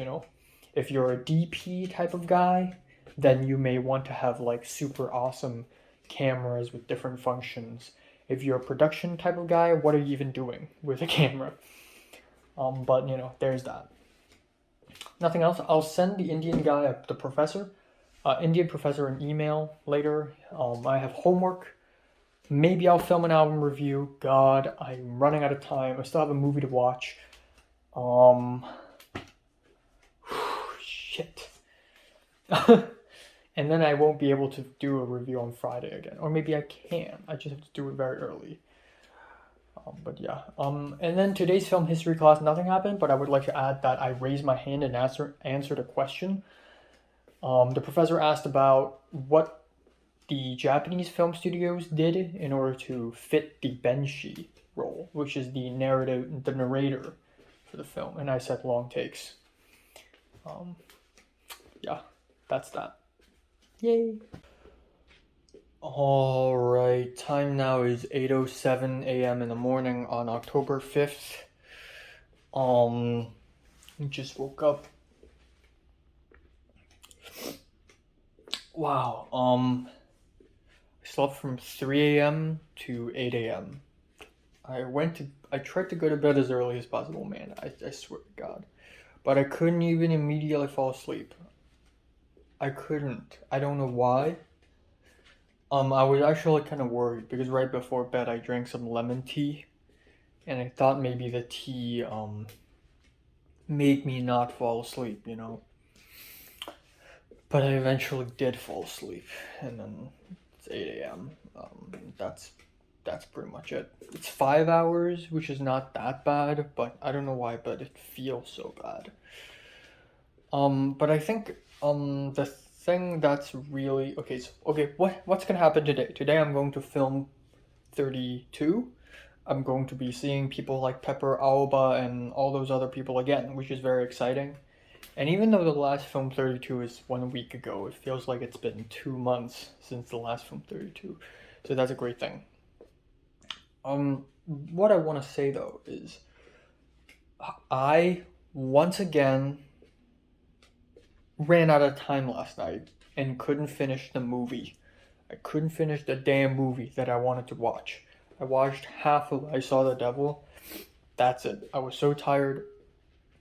If you're a DP type of guy, then you may want to have like super awesome cameras with different functions. If you're a production type of guy, what are you even doing with a camera? But there's that. Nothing else. I'll send the Indian guy, the professor, Indian professor, an email later. I have homework. Maybe I'll film an album review. God, I'm running out of time. I still have a movie to watch. Shit. And then I won't be able to do a review on Friday again. Or maybe I can. I just have to do it very early. But yeah. And then today's film history class, nothing happened, but I would like to add that I raised my hand and answered a question. The professor asked about what the Japanese film studios did in order to fit the Benshi role, which is the narrator for the film. And I said long takes. Yeah, that's that. Yay. Alright, time now is 8:07 a.m. in the morning on October 5th. Just woke up. Wow, I slept from 3 a.m. to 8 a.m. I tried to go to bed as early as possible, man. I swear to God. But I couldn't even immediately fall asleep. I couldn't. I don't know why. I was actually kind of worried because right before bed I drank some lemon tea, and I thought maybe the tea made me not fall asleep, But I eventually did fall asleep, and then it's 8 a.m. That's pretty much it. It's 5 hours, which is not that bad, but I don't know why, but it feels so bad. But I think the thing that's really what's gonna happen today? Today I'm going to film 32. I'm going to be seeing people like Pepper Alba and all those other people again, which is very exciting. And even though the last film 32 is 1 week ago, it feels like it's been 2 months since the last film 32. So that's a great thing. What I want to say though is I once again ran out of time last night and couldn't finish the movie. I couldn't finish the damn movie that I wanted to watch. I watched half of I Saw the Devil. That's it. I was so tired,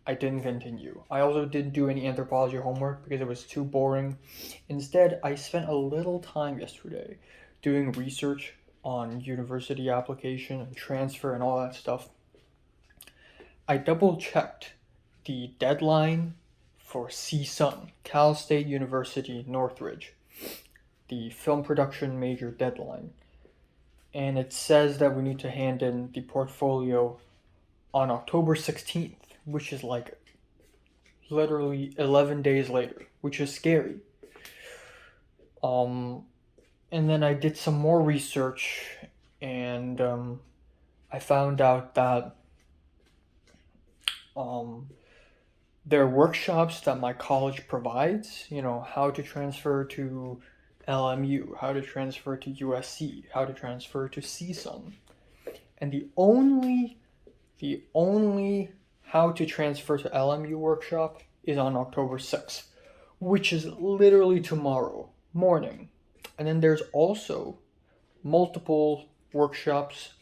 I didn't continue. I also didn't do any anthropology homework because it was too boring. Instead, I spent a little time yesterday doing research on university application and transfer and all that stuff. I double checked the deadline for CSUN, Cal State University Northridge, the film production major deadline. And it says that we need to hand in the portfolio on October 16th, which is like literally 11 days later, which is scary. And then I did some more research, and I found out that there are workshops that my college provides, how to transfer to LMU, how to transfer to USC, how to transfer to CSUN. And the only how to transfer to LMU workshop is on October 6th, which is literally tomorrow morning. And then there's also multiple workshops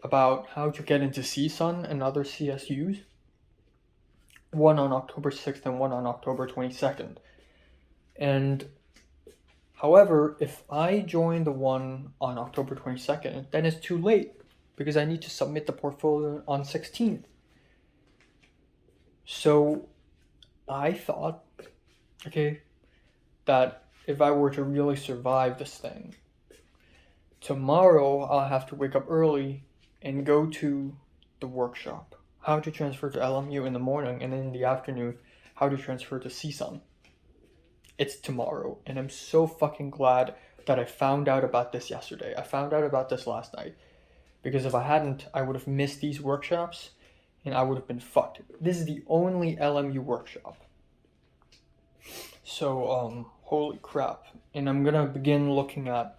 about how to get into CSUN and other CSUs. One on October 6th and one on October 22nd. And However, if I join the one on October 22nd, then it's too late because I need to submit the portfolio on 16th. So I thought, okay, that if I were to really survive this thing, tomorrow I'll have to wake up early and go to the workshop. How to transfer to LMU in the morning, and then in the afternoon, how to transfer to CSUN. It's tomorrow, and I'm so fucking glad that I found out about this yesterday. I found out about this last night, because if I hadn't, I would have missed these workshops, and I would have been fucked. This is the only LMU workshop. So, holy crap. And I'm gonna begin looking at,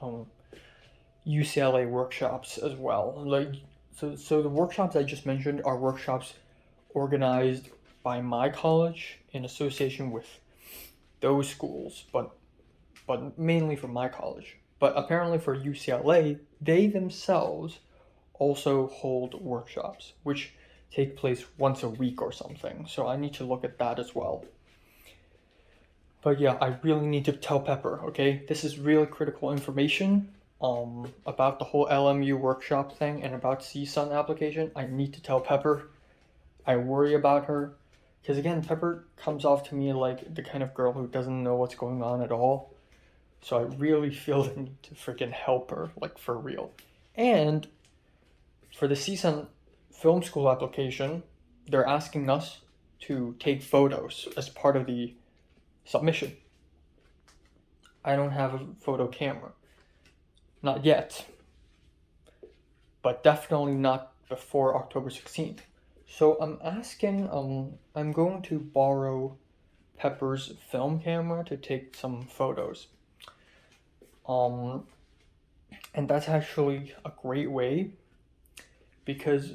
UCLA workshops as well. So the workshops I just mentioned are workshops organized by my college in association with those schools, but mainly for my college. But apparently for UCLA, they themselves also hold workshops, which take place once a week or something. So I need to look at that as well. But yeah, I really need to tell Pepper, okay? This is really critical information. About the whole LMU workshop thing and about CSUN application. I need to tell Pepper. I worry about her. Because again, Pepper comes off to me like the kind of girl who doesn't know what's going on at all. So I really feel the need to freaking help her, like for real. And for the CSUN film school application, they're asking us to take photos as part of the submission. I don't have a photo camera. Not yet, but definitely not before October 16th. So I'm asking, I'm going to borrow Pepper's film camera to take some photos. And that's actually a great way because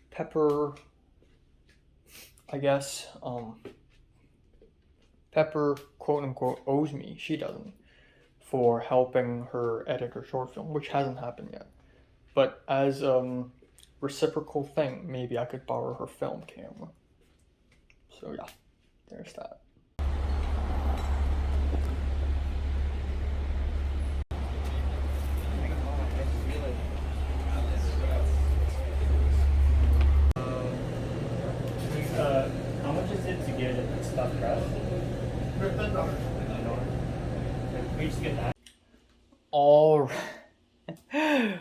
Pepper, I guess, Pepper quote unquote owes me, she doesn't, for helping her edit her short film, which hasn't happened yet. But as a reciprocal thing, maybe I could borrow her film camera. So yeah, there's that. How much is it to get stuff pressed? $10. We just get that. All right.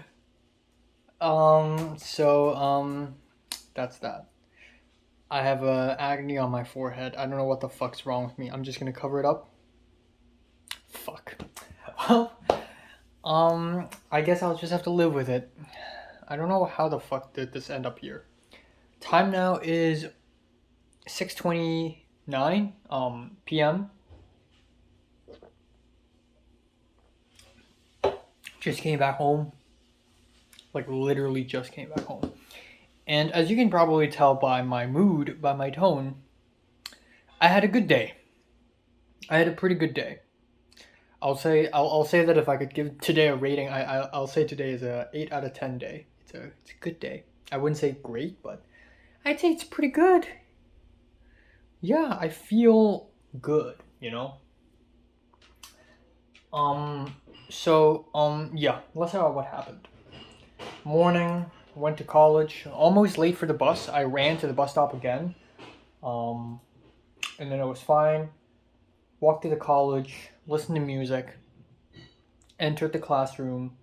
That's that. I have acne on my forehead. I don't know what the fuck's wrong with me. I'm just gonna cover it up. Fuck. Well, I guess I'll just have to live with it. I don't know how the fuck did this end up here. Time now is 6:29 p.m. Just came back home. Like literally just came back home. And as you can probably tell by my mood, by my tone, I had a good day. I had a pretty good day. I'll say that if I could give today a rating, I'll say today is a 8 out of 10 day. It's a good day. I wouldn't say great, but I'd say it's pretty good. Yeah, I feel good, you know? Yeah, let's talk about what happened. Morning, went to college, almost late for the bus. I ran to the bus stop again. And then it was fine. Walked to the college, listened to music, entered the classroom.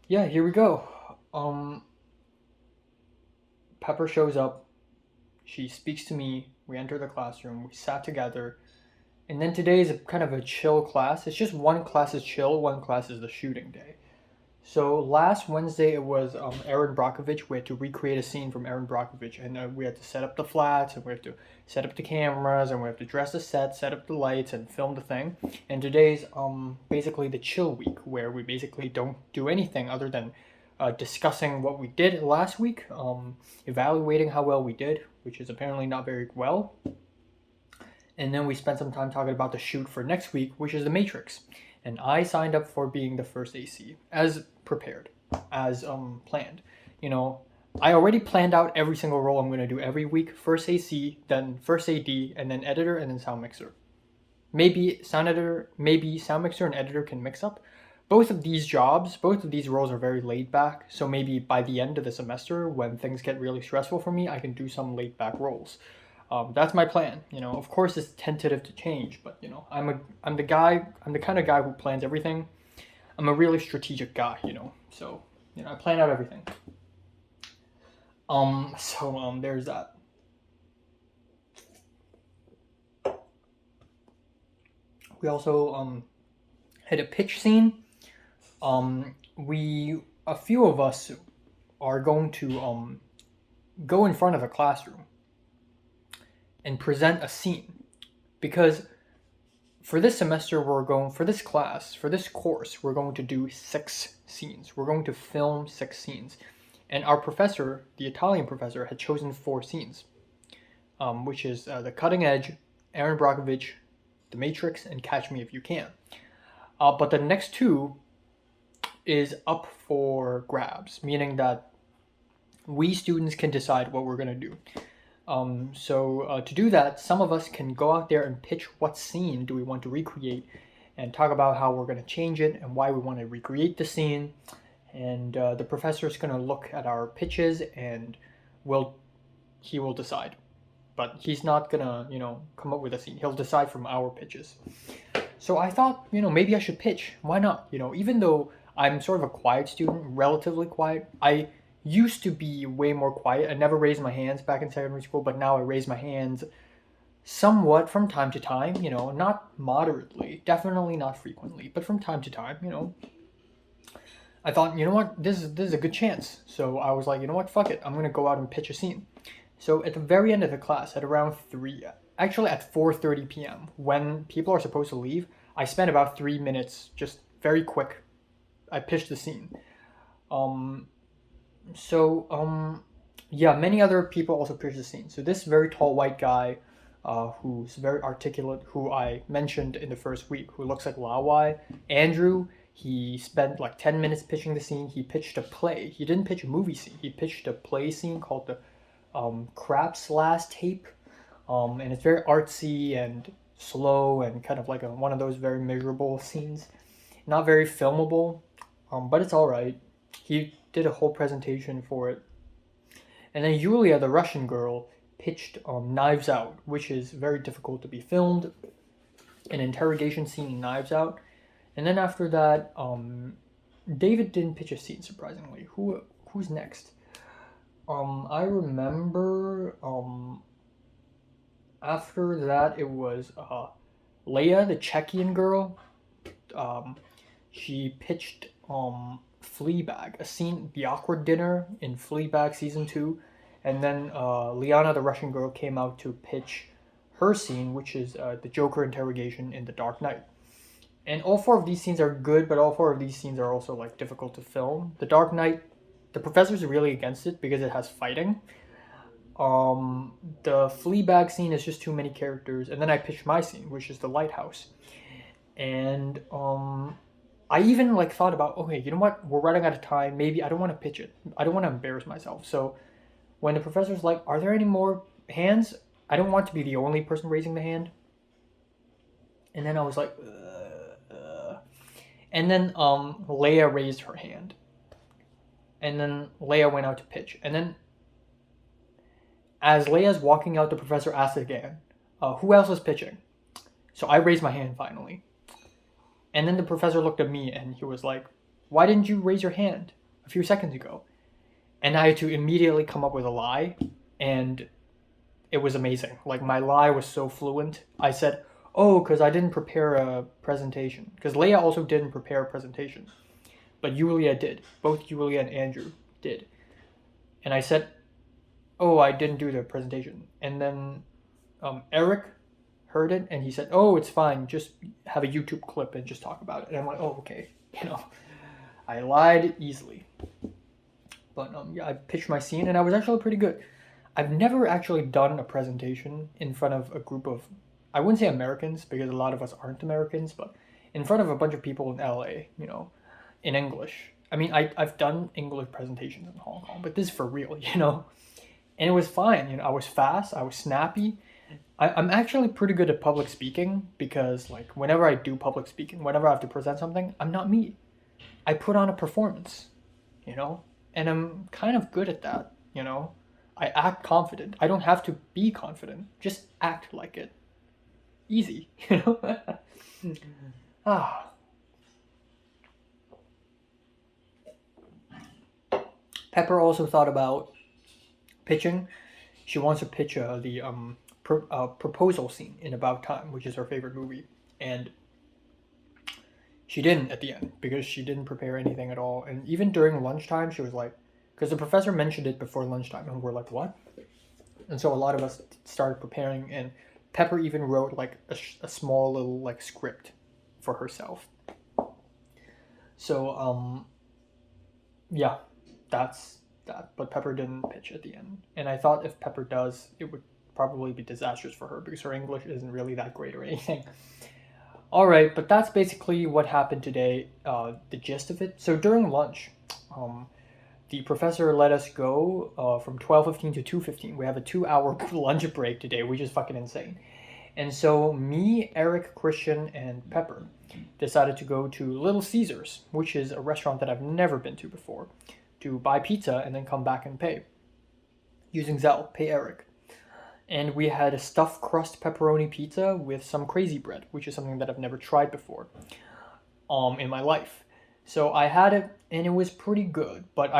Yeah, here we go. Pepper shows up. She speaks to me. We enter the classroom. We sat together. And then today is kind of a chill class. It's just one class is chill, one class is the shooting day. So last Wednesday it was Aaron Brockovich. We had to recreate a scene from Aaron Brockovich, and we had to set up the flats, and we have to set up the cameras, and we have to dress the set, set up the lights, and film the thing. And today's basically the chill week, where we basically don't do anything other than discussing what we did last week, evaluating how well we did, which is apparently not very well. And then we spent some time talking about the shoot for next week, which is The Matrix. And I signed up for being the first AC, as prepared, as planned. You know, I already planned out every single role I'm going to do every week. First AC, then first AD, and then editor, and then sound mixer. Maybe sound editor, maybe sound mixer and editor can mix up. Both of these roles are very laid back. So maybe by the end of the semester, when things get really stressful for me, I can do some laid back roles. That's my plan. Of course, it's tentative to change, but I'm the kind of guy who plans everything. I'm a really strategic guy, so I plan out everything. There's that. We also had a pitch scene. A few of us are going to go in front of a classroom and present a scene, because for this course, we're going to do 6 scenes. We're going to film 6 scenes. And our professor, the Italian professor, had chosen 4 scenes, which is The Cutting Edge, Aaron Brockovich, The Matrix, and Catch Me If You Can. But the next 2 is up for grabs, meaning that we students can decide what we're going to do. To do that, some of us can go out there and pitch what scene do we want to recreate and talk about how we're going to change it and why we want to recreate the scene. And the professor is going to look at our pitches and he will decide. But he's not going to, come up with a scene. He'll decide from our pitches. So I thought, maybe I should pitch. Why not? Even though I'm sort of a quiet student, relatively quiet, I used to be way more quiet. I never raised my hands back in secondary school, but now I raise my hands somewhat from time to time, not moderately, definitely not frequently, but from time to time, I thought, what, this is a good chance. So I was like, fuck it, I'm gonna go out and pitch a scene. So at the very end of the class, at around 4:30 p.m., when people are supposed to leave, I spent about 3 minutes, just very quick. I pitched the scene. Many other people also pitched the scene. So this very tall white guy, who's very articulate, who I mentioned in the first week, who looks like Lawai, Andrew, he spent like 10 minutes pitching the scene. He pitched a play. He didn't pitch a movie scene. He pitched a play scene called the Craps Last Tape. And it's very artsy and slow and kind of like one of those very miserable scenes. Not very filmable, but it's all right. He did a whole presentation for it. And then Yulia, the Russian girl, pitched Knives Out, which is very difficult to be filmed. An interrogation scene in Knives Out. And then after that, David didn't pitch a scene, surprisingly. Who's next? I remember after that it was Leia, the Czechian girl. She pitched Fleabag, a scene, the awkward dinner in Fleabag season 2, and then Liana, the Russian girl, came out to pitch her scene, which is the Joker interrogation in The Dark Knight. And all 4 of these scenes are good, but all 4 of these scenes are also like difficult to film. The Dark Knight, the professors are really against it because it has fighting. The Fleabag scene is just too many characters, and then I pitched my scene, which is the lighthouse. And I even like thought about, okay, you know what? We're running out of time. Maybe I don't want to pitch it. I don't want to embarrass myself. So when the professor's like, are there any more hands? I don't want to be the only person raising the hand. And then I was like, And then Leia raised her hand. And then Leia went out to pitch. And then as Leia's walking out, the professor asked again, who else is pitching? So I raised my hand finally. And then the professor looked at me and he was like, why didn't you raise your hand a few seconds ago? And I had to immediately come up with a lie. And it was amazing. Like, my lie was so fluent. I said, oh, because I didn't prepare a presentation. Because Leia also didn't prepare a presentation. But Yulia did. Both Yulia and Andrew did. And I said, oh, I didn't do the presentation. And then Eric heard it and he said, oh, it's fine. Just have a YouTube clip and just talk about it. And I'm like, oh, okay. I lied easily. But yeah, I pitched my scene and I was actually pretty good. I've never actually done a presentation in front of a group of, I wouldn't say Americans because a lot of us aren't Americans, but in front of a bunch of people in LA, in English. I mean, I've done English presentations in Hong Kong, but this is for real, you know? And it was fine, you know, I was fast, I was snappy. I'm actually pretty good at public speaking because, like, whenever I do public speaking, whenever I have to present something, I'm not me. I put on a performance, you know? And I'm kind of good at that, you know? I act confident. I don't have to be confident, just act like it. Easy, you know? ah. Pepper also thought about pitching. She wants to pitch the proposal scene in About Time, which is her favorite movie, and she didn't at the end because she didn't prepare anything at all. And even during lunchtime, she was like, because the professor mentioned it before lunchtime, and we're like, what? And so a lot of us started preparing, and Pepper even wrote like a small little like script for herself. So yeah, that's that. But Pepper didn't pitch at the end, and I thought if Pepper does, it would probably be disastrous for her because her English isn't really that great or anything. All right, but that's basically what happened today. The gist of it. So during lunch, the professor let us go from 12:15 to 2:15. We have a 2-hour lunch break today, which is fucking insane. And so me, Eric, Christian, and Pepper decided to go to Little Caesars, which is a restaurant that I've never been to before, to buy pizza and then come back and pay. Using Zelle, pay Eric. And we had a stuffed crust pepperoni pizza with some crazy bread, which is something that I've never tried before in my life. So I had it, and it was pretty good, but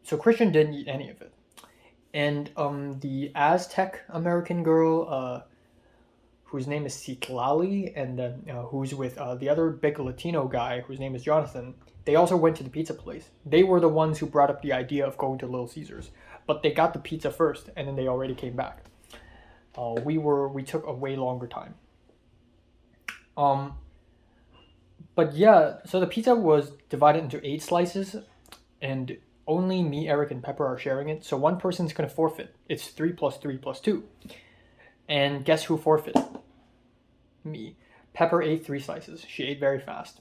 so Christian didn't eat any of it. And the Aztec American girl, whose name is Citlali, and then who's with the other big Latino guy, whose name is Jonathan, they also went to the pizza place. They were the ones who brought up the idea of going to Little Caesars, but they got the pizza first, and then they already came back. We took a way longer time. But yeah, so the pizza was divided into 8 slices, and only me, Eric, and Pepper are sharing it. So one person's gonna forfeit. It's 3 plus 3 plus 2. And guess who forfeited? Me. Pepper ate 3 slices. She ate very fast.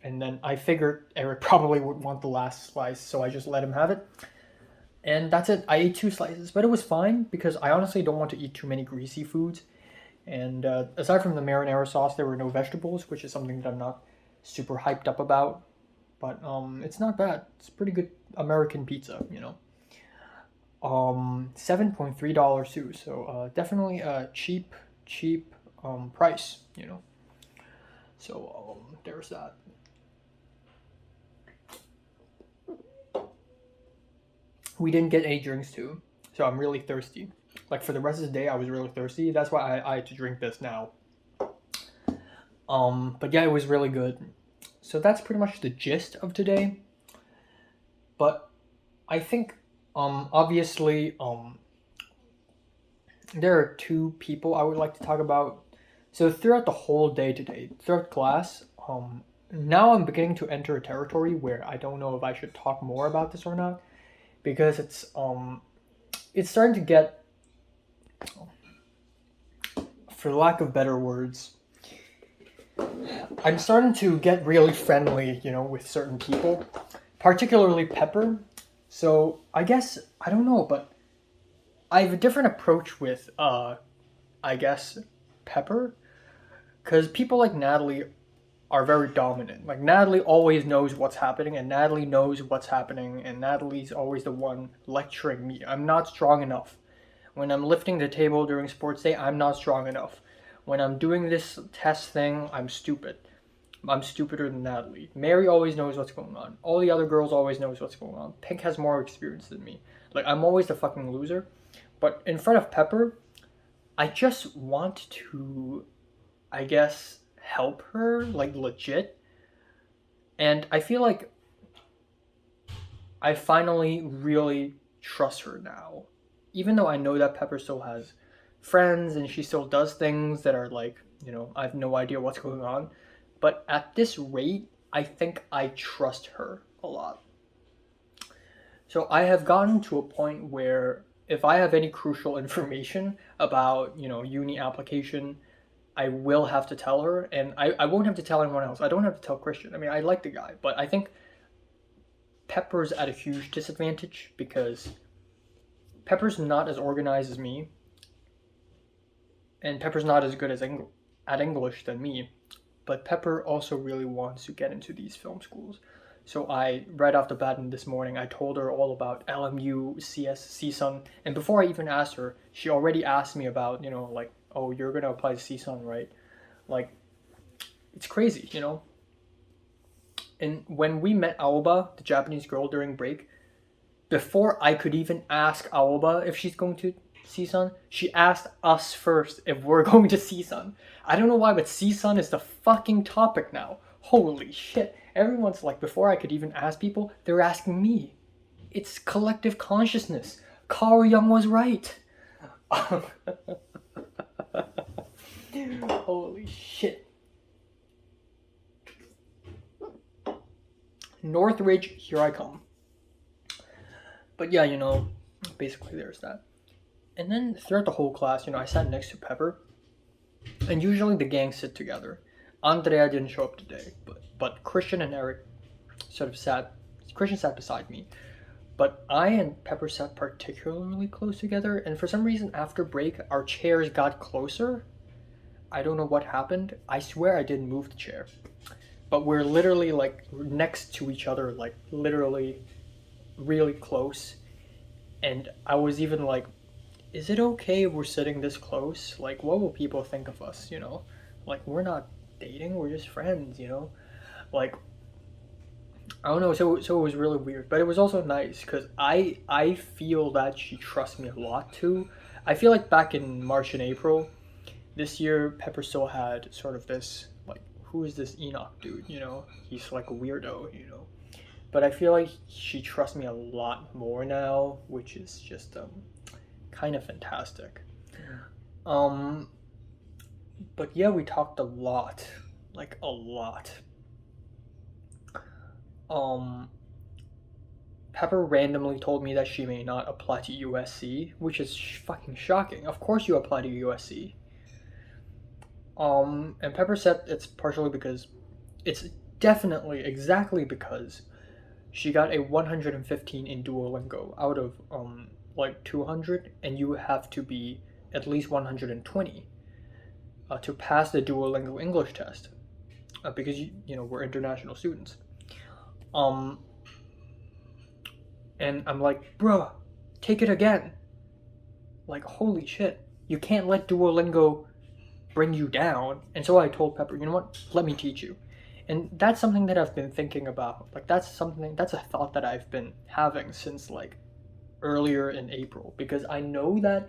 And then I figured Eric probably would want the last slice, so I just let him have it. And that's it. I ate 2 slices, but it was fine because I honestly don't want to eat too many greasy foods. And aside from the marinara sauce, there were no vegetables, which is something that I'm not super hyped up about. But it's not bad. It's pretty good American pizza, you know. $7.3 too, so definitely a cheap price, you know. So there's that. We didn't get any drinks too, so I'm really thirsty. Like for the rest of the day, I was really thirsty. That's why I had to drink this now. But yeah, it was really good. So that's pretty much the gist of today. But I think obviously there are 2 people I would like to talk about. So throughout the whole day today, throughout class, now I'm beginning to enter a territory where I don't know if I should talk more about this or not, because it's starting to get, for lack of better words, I'm starting to get really friendly, you know, with certain people, particularly Pepper. So I guess, I don't know, but I have a different approach with, I guess, Pepper. Because people like Natalie are very dominant. Like, Natalie always knows what's happening, and Natalie knows what's happening, and Natalie's always the one lecturing me. I'm not strong enough. When I'm lifting the table during sports day, I'm not strong enough. When I'm doing this test thing, I'm stupid. I'm stupider than Natalie. Mary always knows what's going on. All the other girls always knows what's going on. Pink has more experience than me. Like, I'm always the fucking loser. But in front of Pepper, I just want to, I guess, help her, like, legit. And I feel like I finally really trust her now. Even though I know that Pepper still has friends and she still does things that are like, you know, I have no idea what's going on. But at this rate, I think I trust her a lot. So I have gotten to a point where if I have any crucial information about, you know, uni application, I will have to tell her, and I won't have to tell anyone else. I don't have to tell Christian. I mean, I like the guy, but I think Pepper's at a huge disadvantage because Pepper's not as organized as me, and Pepper's not as good at English than me, but Pepper also really wants to get into these film schools. So I, right off the bat this morning, I told her all about LMU, CS, CSUN, and before I even asked her, she already asked me about, like, oh, you're gonna apply to CSUN, right? Like, it's crazy, And when we met Aoba, the Japanese girl, during break, before I could even ask Aoba if she's going to CSUN, she asked us first if we're going to CSUN. I don't know why, but CSUN is the fucking topic now. Holy shit. Everyone's like, before I could even ask people, they're asking me. It's collective consciousness. Carl Jung was right. Holy shit. Northridge, here I come. But yeah, basically there's that. And then throughout the whole class, I sat next to Pepper. And usually the gang sit together. Andrea didn't show up today, but Christian and Eric Christian sat beside me. But I and Pepper sat particularly close together, and for some reason after break, our chairs got closer. I don't know what happened. I swear I didn't move the chair. But we're literally like next to each other, like literally really close. And I was even like, is it okay if we're sitting this close? Like, what will people think of us, Like, we're not dating, we're just friends, Like, I don't know, so it was really weird. But it was also nice, because I feel that she trusts me a lot, too. I feel like back in March and April, this year, Pepper still had sort of this, like, who is this Enoch dude, He's like a weirdo, But I feel like she trusts me a lot more now, which is just, kind of fantastic. But yeah, we talked a lot, like a lot. Pepper randomly told me that she may not apply to USC, which is fucking shocking. Of course you apply to USC. And Pepper said it's partially because, it's definitely exactly because she got a 115 in Duolingo out of like 200, and you have to be at least 120 to pass the Duolingo English test, because we're international students. And I'm like, bruh, take it again. Like, holy shit, you can't let Duolingo bring you down. And so I told Pepper, you know what, let me teach you. And that's something that I've been thinking about. Like, that's a thought that I've been having since like earlier in April, because I know that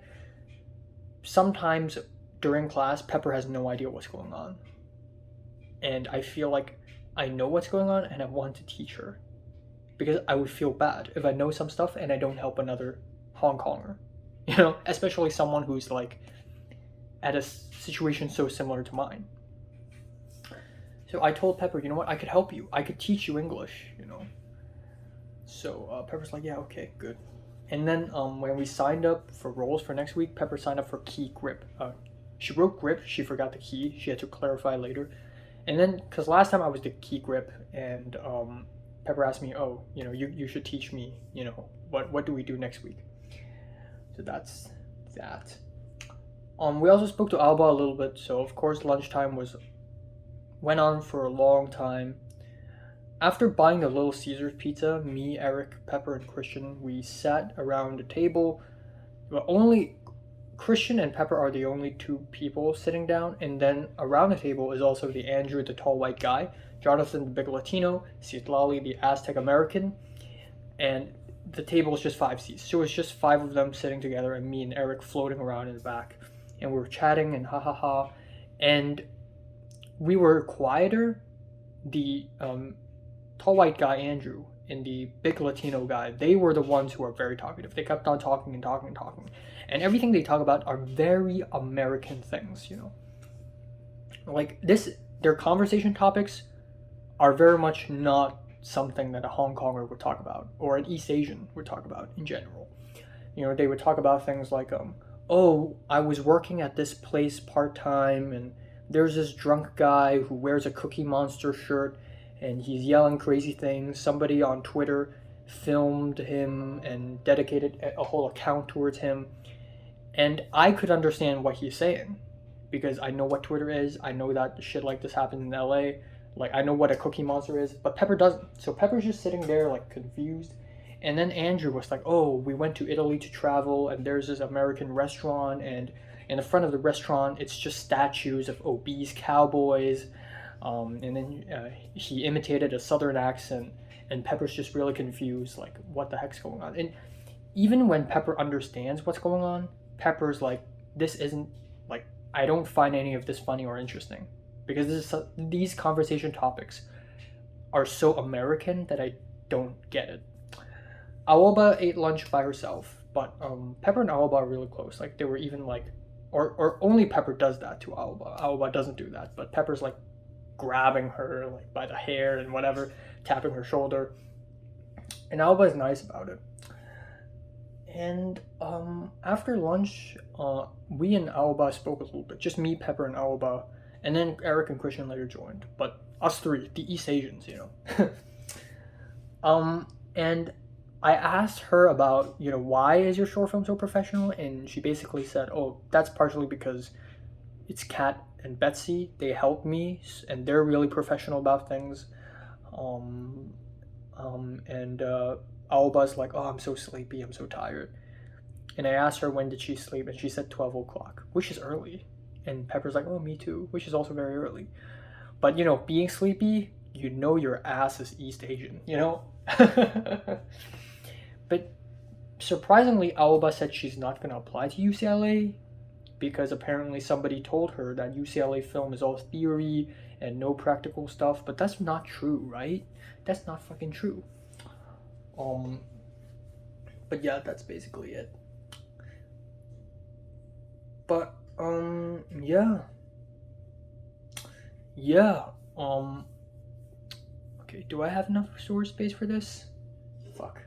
sometimes during class Pepper has no idea what's going on, and I feel like I know what's going on and I want to teach her, because I would feel bad if I know some stuff and I don't help another Hong Konger, especially someone who's like at a situation so similar to mine. So I told Pepper, you know what, I could help you, I could teach you English, So Pepper's like, yeah, okay, good. And then when we signed up for roles for next week, Pepper signed up for key grip. She wrote grip, she forgot the key, she had to clarify later. And then, because last time I was the key grip, and Pepper asked me, oh, you should teach me, what do we do next week? So that's that. We also spoke to Alba a little bit, so of course lunchtime went on for a long time. After buying the Little Caesars pizza, me, Eric, Pepper, and Christian, we sat around a table. Well, only Christian and Pepper are the only two people sitting down, and then around the table is also the Andrew, the tall white guy, Jonathan, the big Latino, Citlali, the Aztec American, and the table is just 5 seats. So it's just 5 of them sitting together, and me and Eric floating around in the back, and we were chatting and ha ha ha, and we were quieter. The tall white guy, Andrew, and the big Latino guy, they were the ones who were very talkative. They kept on talking and talking and talking. And everything they talk about are very American things, Like their conversation topics are very much not something that a Hong Konger would talk about, or an East Asian would talk about in general. They would talk about things like, oh, I was working at this place part-time, and there's this drunk guy who wears a Cookie Monster shirt, and he's yelling crazy things. Somebody on Twitter filmed him and dedicated a whole account towards him. And I could understand what he's saying because I know what Twitter is. I know that shit like this happens in LA. Like, I know what a Cookie Monster is, but Pepper doesn't. So Pepper's just sitting there, like, confused. And then Andrew was like, oh, we went to Italy to travel, and there's this American restaurant, and in the front of the restaurant, it's just statues of obese cowboys. And then he imitated a southern accent, and Pepper's just really confused, like, what the heck's going on? And even when Pepper understands what's going on, Pepper's like, this isn't, like, I don't find any of this funny or interesting. Because these conversation topics are so American that I don't get it. Aoba ate lunch by herself, but Pepper and Aoba are really close. Like, they were even like, or only Pepper does that to Aoba. Aoba doesn't do that, but Pepper's like grabbing her like by the hair and whatever, tapping her shoulder. And Aoba is nice about it. And after lunch, we and Aoba spoke a little bit. Just me, Pepper, and Aoba. And then Eric and Christian later joined. But us three, the East Asians, you know. And I asked her about, you know, why is your short film so professional? And she basically said, oh, that's partially because it's Kat and Betsy. They help me, and they're really professional about things. Aoba's like, oh, I'm so sleepy, I'm so tired. And I asked her when did she sleep, and she said 12 o'clock, which is early. And Pepper's like, oh, me too, which is also very early. But, you know, being sleepy, you know your ass is East Asian, you know? But surprisingly, Aoba said she's not going to apply to UCLA because apparently somebody told her that UCLA film is all theory and no practical stuff. But that's not true, right? That's not fucking true. But yeah, that's basically it. But yeah. Okay, do I have enough storage space for this? Fuck.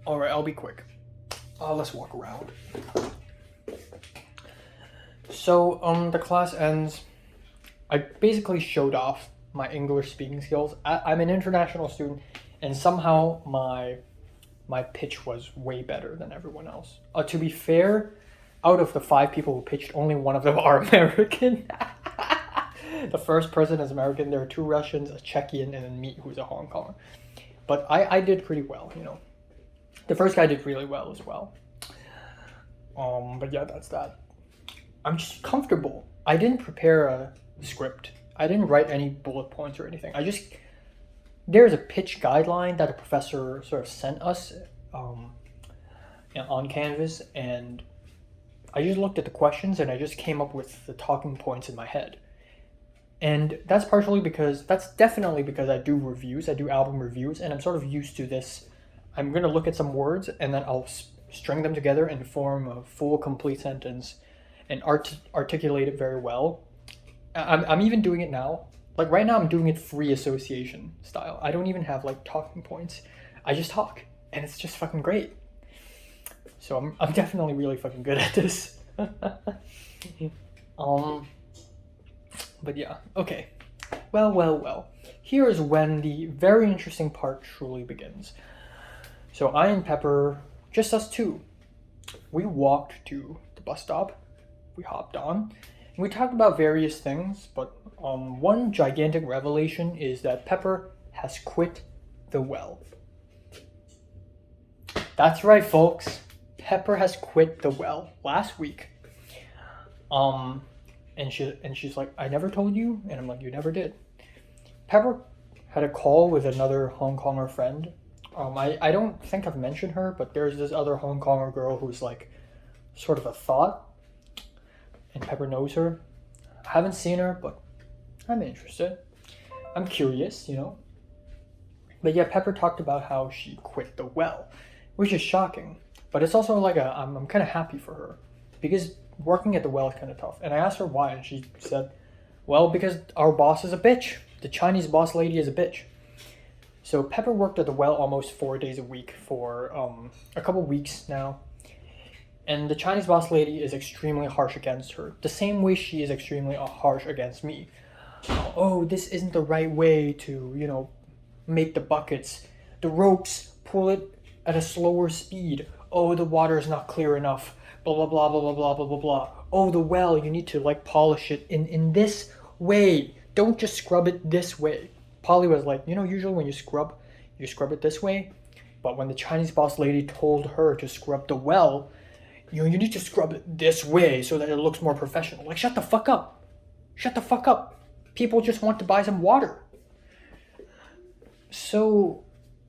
Alright, I'll be quick. Let's walk around. So, the class ends. I basically showed off my English speaking skills. I'm an international student, and somehow my pitch was way better than everyone else. To be fair, out of the 5 people who pitched, only one of them are American. The first person is American. There are 2 Russians, a Czechian, and then me, who's a Hong Konger. But I did pretty well, you know. The first guy did really well as well. But yeah, that's that. I'm just comfortable. I didn't prepare a script. I didn't write any bullet points or anything. There's a pitch guideline that a professor sort of sent us on Canvas, and I just looked at the questions and I just came up with the talking points in my head. And that's definitely because I do reviews, I do album reviews, and I'm sort of used to this. I'm going to look at some words and then I'll string them together and form a full, complete sentence and articulate it very well. I'm even doing it now. Like right now I'm doing it free association style. I don't even have like talking points. I just talk and it's just fucking great. So I'm definitely really fucking good at this. But yeah, okay. Well. Here is when the very interesting part truly begins. So I and Pepper, just us 2, we walked to the bus stop. We hopped on. And we talked about various things, but one gigantic revelation is that Pepper has quit the well. That's right, folks. Pepper has quit the well last week. And she's like, I never told you? And I'm like, you never did. Pepper had a call with another Hong Konger friend. I don't think I've mentioned her, but there's this other Hong Konger girl who's like sort of a thought. And Pepper knows her. I haven't seen her, but I'm interested. I'm curious, you know. But yeah, Pepper talked about how she quit the well, which is shocking. But it's also like I'm kind of happy for her because working at the well is kind of tough. And I asked her why, and she said, well, because our boss is a bitch. The Chinese boss lady is a bitch. So Pepper worked at the well almost 4 days a week for a couple weeks now. And the Chinese boss lady is extremely harsh against her. The same way she is extremely harsh against me. Oh, this isn't the right way to, you know, make the buckets. the ropes pull it at a slower speed. Oh, the water is not clear enough. Blah blah blah blah blah blah blah blah blah. Oh, the well, you need to like polish it in this way. Don't just scrub it this way. Polly was like, usually when you scrub it this way. But when the Chinese boss lady told her to scrub the well, you need to scrub it this way so that it looks more professional. Like, shut the fuck up. Shut the fuck up. People just want to buy some water. So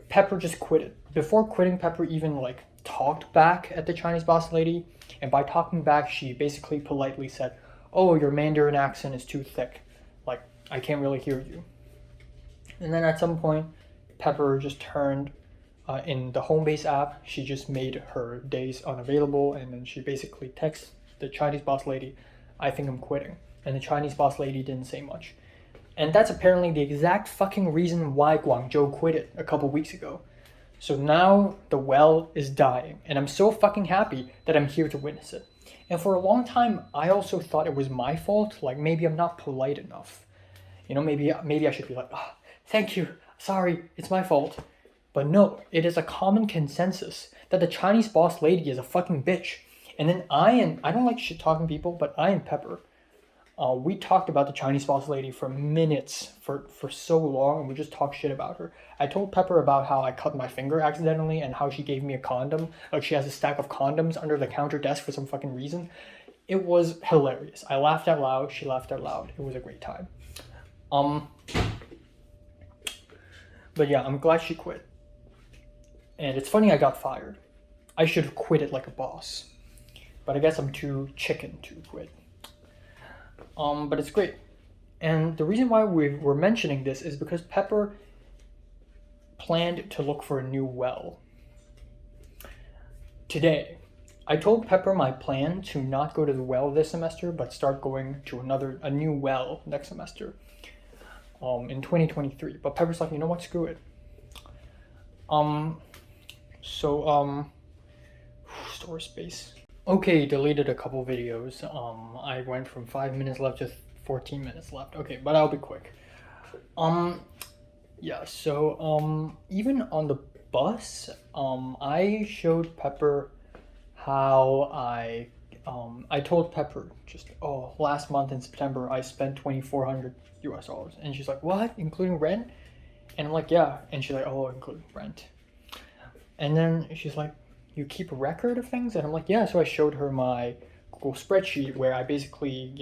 Pepper just quit it. Before quitting, Pepper even like talked back at the Chinese boss lady. And by talking back, she basically politely said, "Oh, your Mandarin accent is too thick. Like, I can't really hear you." And then at some point, Pepper just turned in the Homebase app. She just made her days unavailable, and then she basically texts the Chinese boss lady, "I think I'm quitting." And the Chinese boss lady didn't say much. And that's apparently the exact fucking reason why Guangzhou quit it a couple weeks ago. So now the well is dying, and I'm so fucking happy that I'm here to witness it. And for a long time, I also thought it was my fault. Like, maybe I'm not polite enough. Maybe I should be like, thank you, sorry, it's my fault. But no, it is a common consensus that the Chinese boss lady is a fucking bitch. And then I don't like shit talking people, but I and Pepper, we talked about the Chinese boss lady for minutes, for so long, and we just talked shit about her. I told Pepper about how I cut my finger accidentally and how she gave me a condom. Like, she has a stack of condoms under the counter desk for some fucking reason. It was hilarious. I laughed out loud. She laughed out loud. It was a great time. But yeah, I'm glad she quit. And it's funny I got fired. I should have quit it like a boss. But I guess I'm too chicken to quit. But it's great. And the reason why we're mentioning this is because Pepper planned to look for a new well. Today, I told Pepper my plan to not go to the well this semester, but start going to a new well next semester. In 2023. But Pepper's like, you know what, screw it. Store space. Okay, deleted a couple videos. I went from 5 minutes left to 14 minutes left. Okay, but I'll be quick. Yeah, so even on the bus, I showed Pepper how I told Pepper just, last month in September I spent $2,400 US, and she's like, what, including rent? And I'm like, yeah. And she's like, oh, including rent. And then she's like, you keep a record of things? And I'm like, yeah. So I showed her my Google spreadsheet where I basically,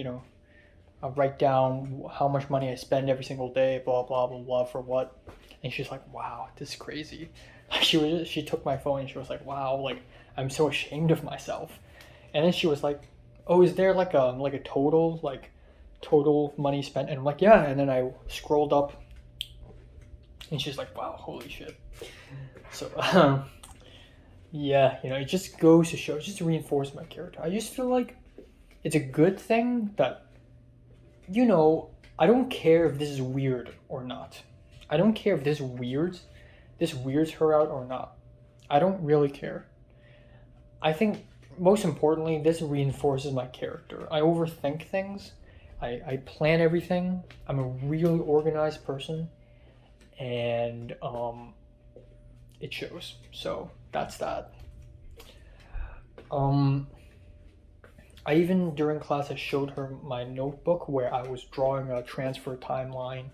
I write down how much money I spend every single day, blah blah blah blah, for what. And she's like, wow, this is crazy. She took my phone and she was like, wow, like, I'm so ashamed of myself. And then she was like, oh, is there like a total money spent? And I'm like, yeah. And then I scrolled up and she's like, wow, holy shit. So yeah, it just goes to show, just to reinforce my character. I just feel like it's a good thing that, I don't care if this is weird or not. I don't care if this weirds her out or not. I don't really care. I think most importantly, this reinforces my character. I overthink things. I plan everything. I'm a really organized person, and it shows. So that's that. I even during class I showed her my notebook where I was drawing a transfer timeline.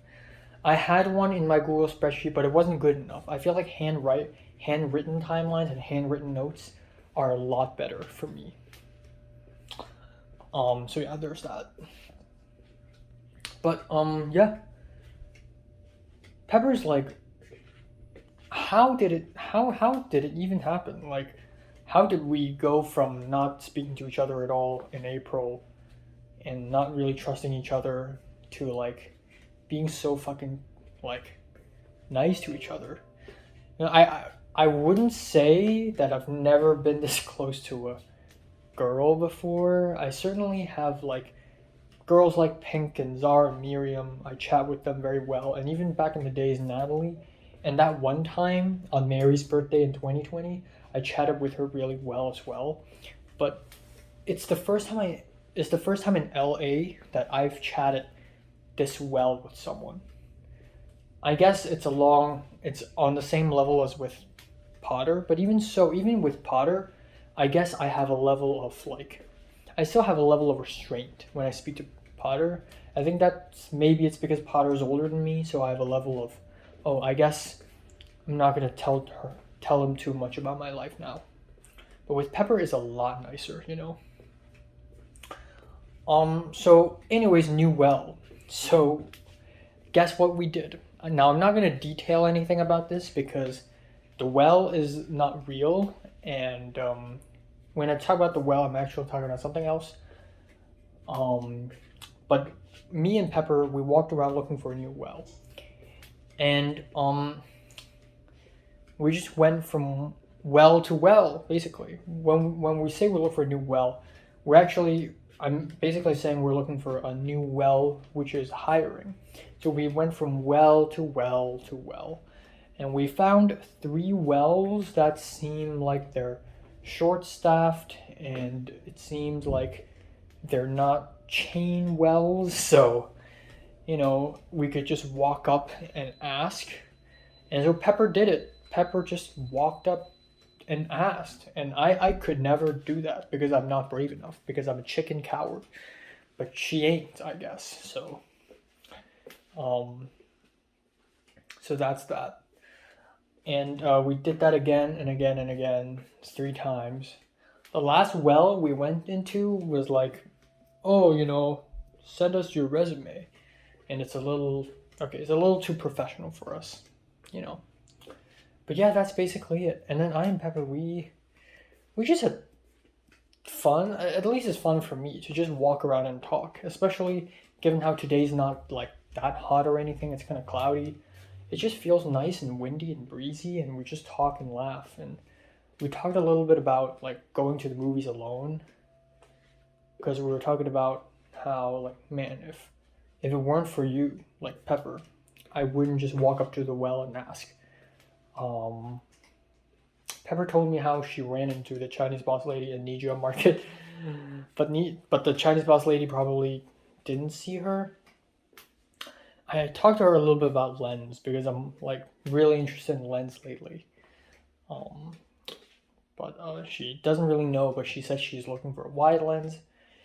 I had one in my Google spreadsheet, but it wasn't good enough. I feel like handwritten timelines and handwritten notes are a lot better for me. So yeah, there's that. But yeah. Pepper's like, how did it even happen? Like, how did we go from not speaking to each other at all in April and not really trusting each other to like being so fucking like nice to each other? I wouldn't say that I've never been this close to a girl before. I certainly have like girls like Pink and Zara and Miriam. I chat with them very well, and even back in the days, Natalie. And that one time on Mary's birthday in 2020, I chatted with her really well as well. But it's the first time in LA that I've chatted this well with someone. I guess it's on the same level as with Potter, but even so, even with Potter, I guess I have a level of like, I still have a level of restraint when I speak to Potter. I think maybe it's because Potter is older than me, so I have a level of, oh, I guess I'm not gonna tell him too much about my life now. But with Pepper, it's a lot nicer, you know. So anyways, New Well. So guess what we did? Now I'm not gonna detail anything about this because the well is not real, and when I talk about the well, I'm actually talking about something else. But me and Pepper, we walked around looking for a new well, and we just went from well to well, basically. When we say we look for a new well, I'm basically saying we're looking for a new well which is hiring. So we went from well to well to well, and we found 3 wells that seem like they're short-staffed, and it seems like they're not chain wells. So, you know, we could just walk up and ask. And so Pepper did it. Pepper just walked up and asked. And I could never do that because I'm not brave enough, because I'm a chicken coward. But she ain't, I guess. So that's that. And we did that again and again and again, 3 times. The last well we went into was like, oh, you know, send us your resume. And it's a little too professional for us, you know. But yeah, that's basically it. And then I and Pepper, we just had fun. At least it's fun for me to just walk around and talk, especially given how today's not like that hot or anything. It's kind of cloudy. It just feels nice and windy and breezy, and we just talk and laugh. And we talked a little bit about like going to the movies alone, because we were talking about how, like, man, if it weren't for you, like Pepper, I wouldn't just walk up to the well and ask. Pepper told me how she ran into the Chinese boss lady in Nijia Market, but the Chinese boss lady probably didn't see her. I talked to her a little bit about lens because I'm like really interested in lens lately. But she doesn't really know, but she said she's looking for a wide lens.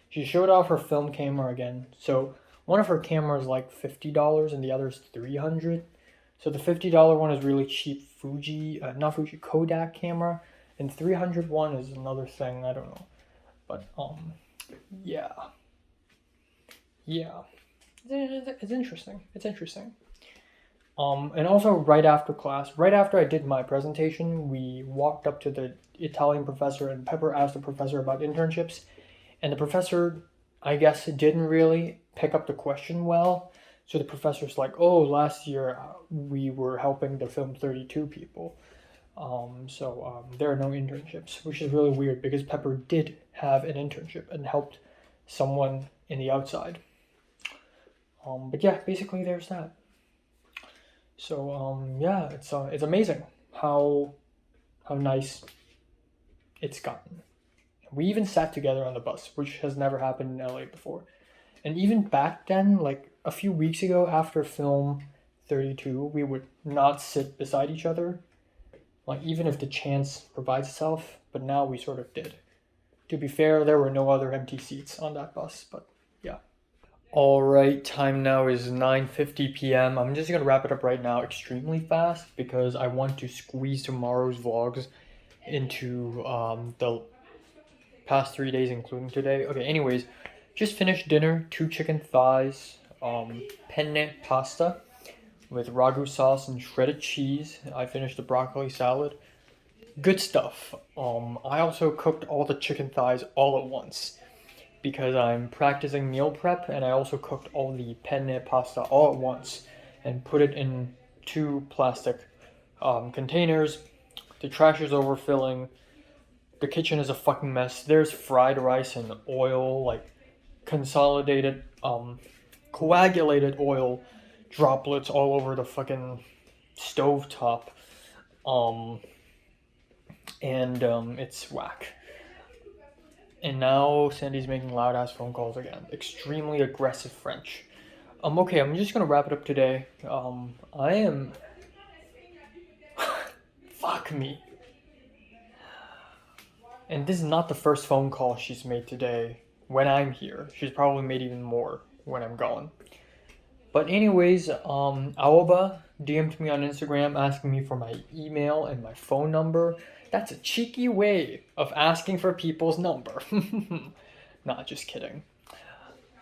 She showed off her film camera again. So one of her cameras is like $50 and the other is $300. So the $50 one is really cheap Kodak camera, and $300 one is another thing, I don't know. But yeah. It's interesting. And also right after class, right after I did my presentation, we walked up to the Italian professor, and Pepper asked the professor about internships, and the professor, I guess, didn't really pick up the question well. So the professor's like, oh, last year we were helping the film 32 people. So there are no internships, which is really weird because Pepper did have an internship and helped someone in the outside. But yeah, basically there's that. So yeah, it's amazing how nice it's gotten. We even sat together on the bus, which has never happened in LA before. And even back then, like a few weeks ago after film 32, we would not sit beside each other, like even if the chance provides itself, but now we sort of did. To be fair, there were no other empty seats on that bus, but yeah. Alright, time now is 9:50 p.m. I'm just gonna wrap it up right now extremely fast because I want to squeeze tomorrow's vlogs into the past 3 days, including today. Okay, anyways, just finished dinner, 2 chicken thighs, penne pasta with ragu sauce and shredded cheese. I finished the broccoli salad. Good stuff. I also cooked all the chicken thighs all at once because I'm practicing meal prep, and I also cooked all the penne pasta all at once and put it in 2 plastic containers. The trash is overfilling. The kitchen is a fucking mess. There's fried rice and oil, like consolidated, coagulated oil droplets all over the fucking stovetop. It's whack. And now Sandy's making loud ass phone calls again. Extremely aggressive French. Okay, I'm just gonna wrap it up today. I am. Fuck me. And this is not the first phone call she's made today when I'm here. She's probably made even more when I'm gone. But anyways, Aoba DM'd me on Instagram asking me for my email and my phone number. That's a cheeky way of asking for people's number. Not just kidding.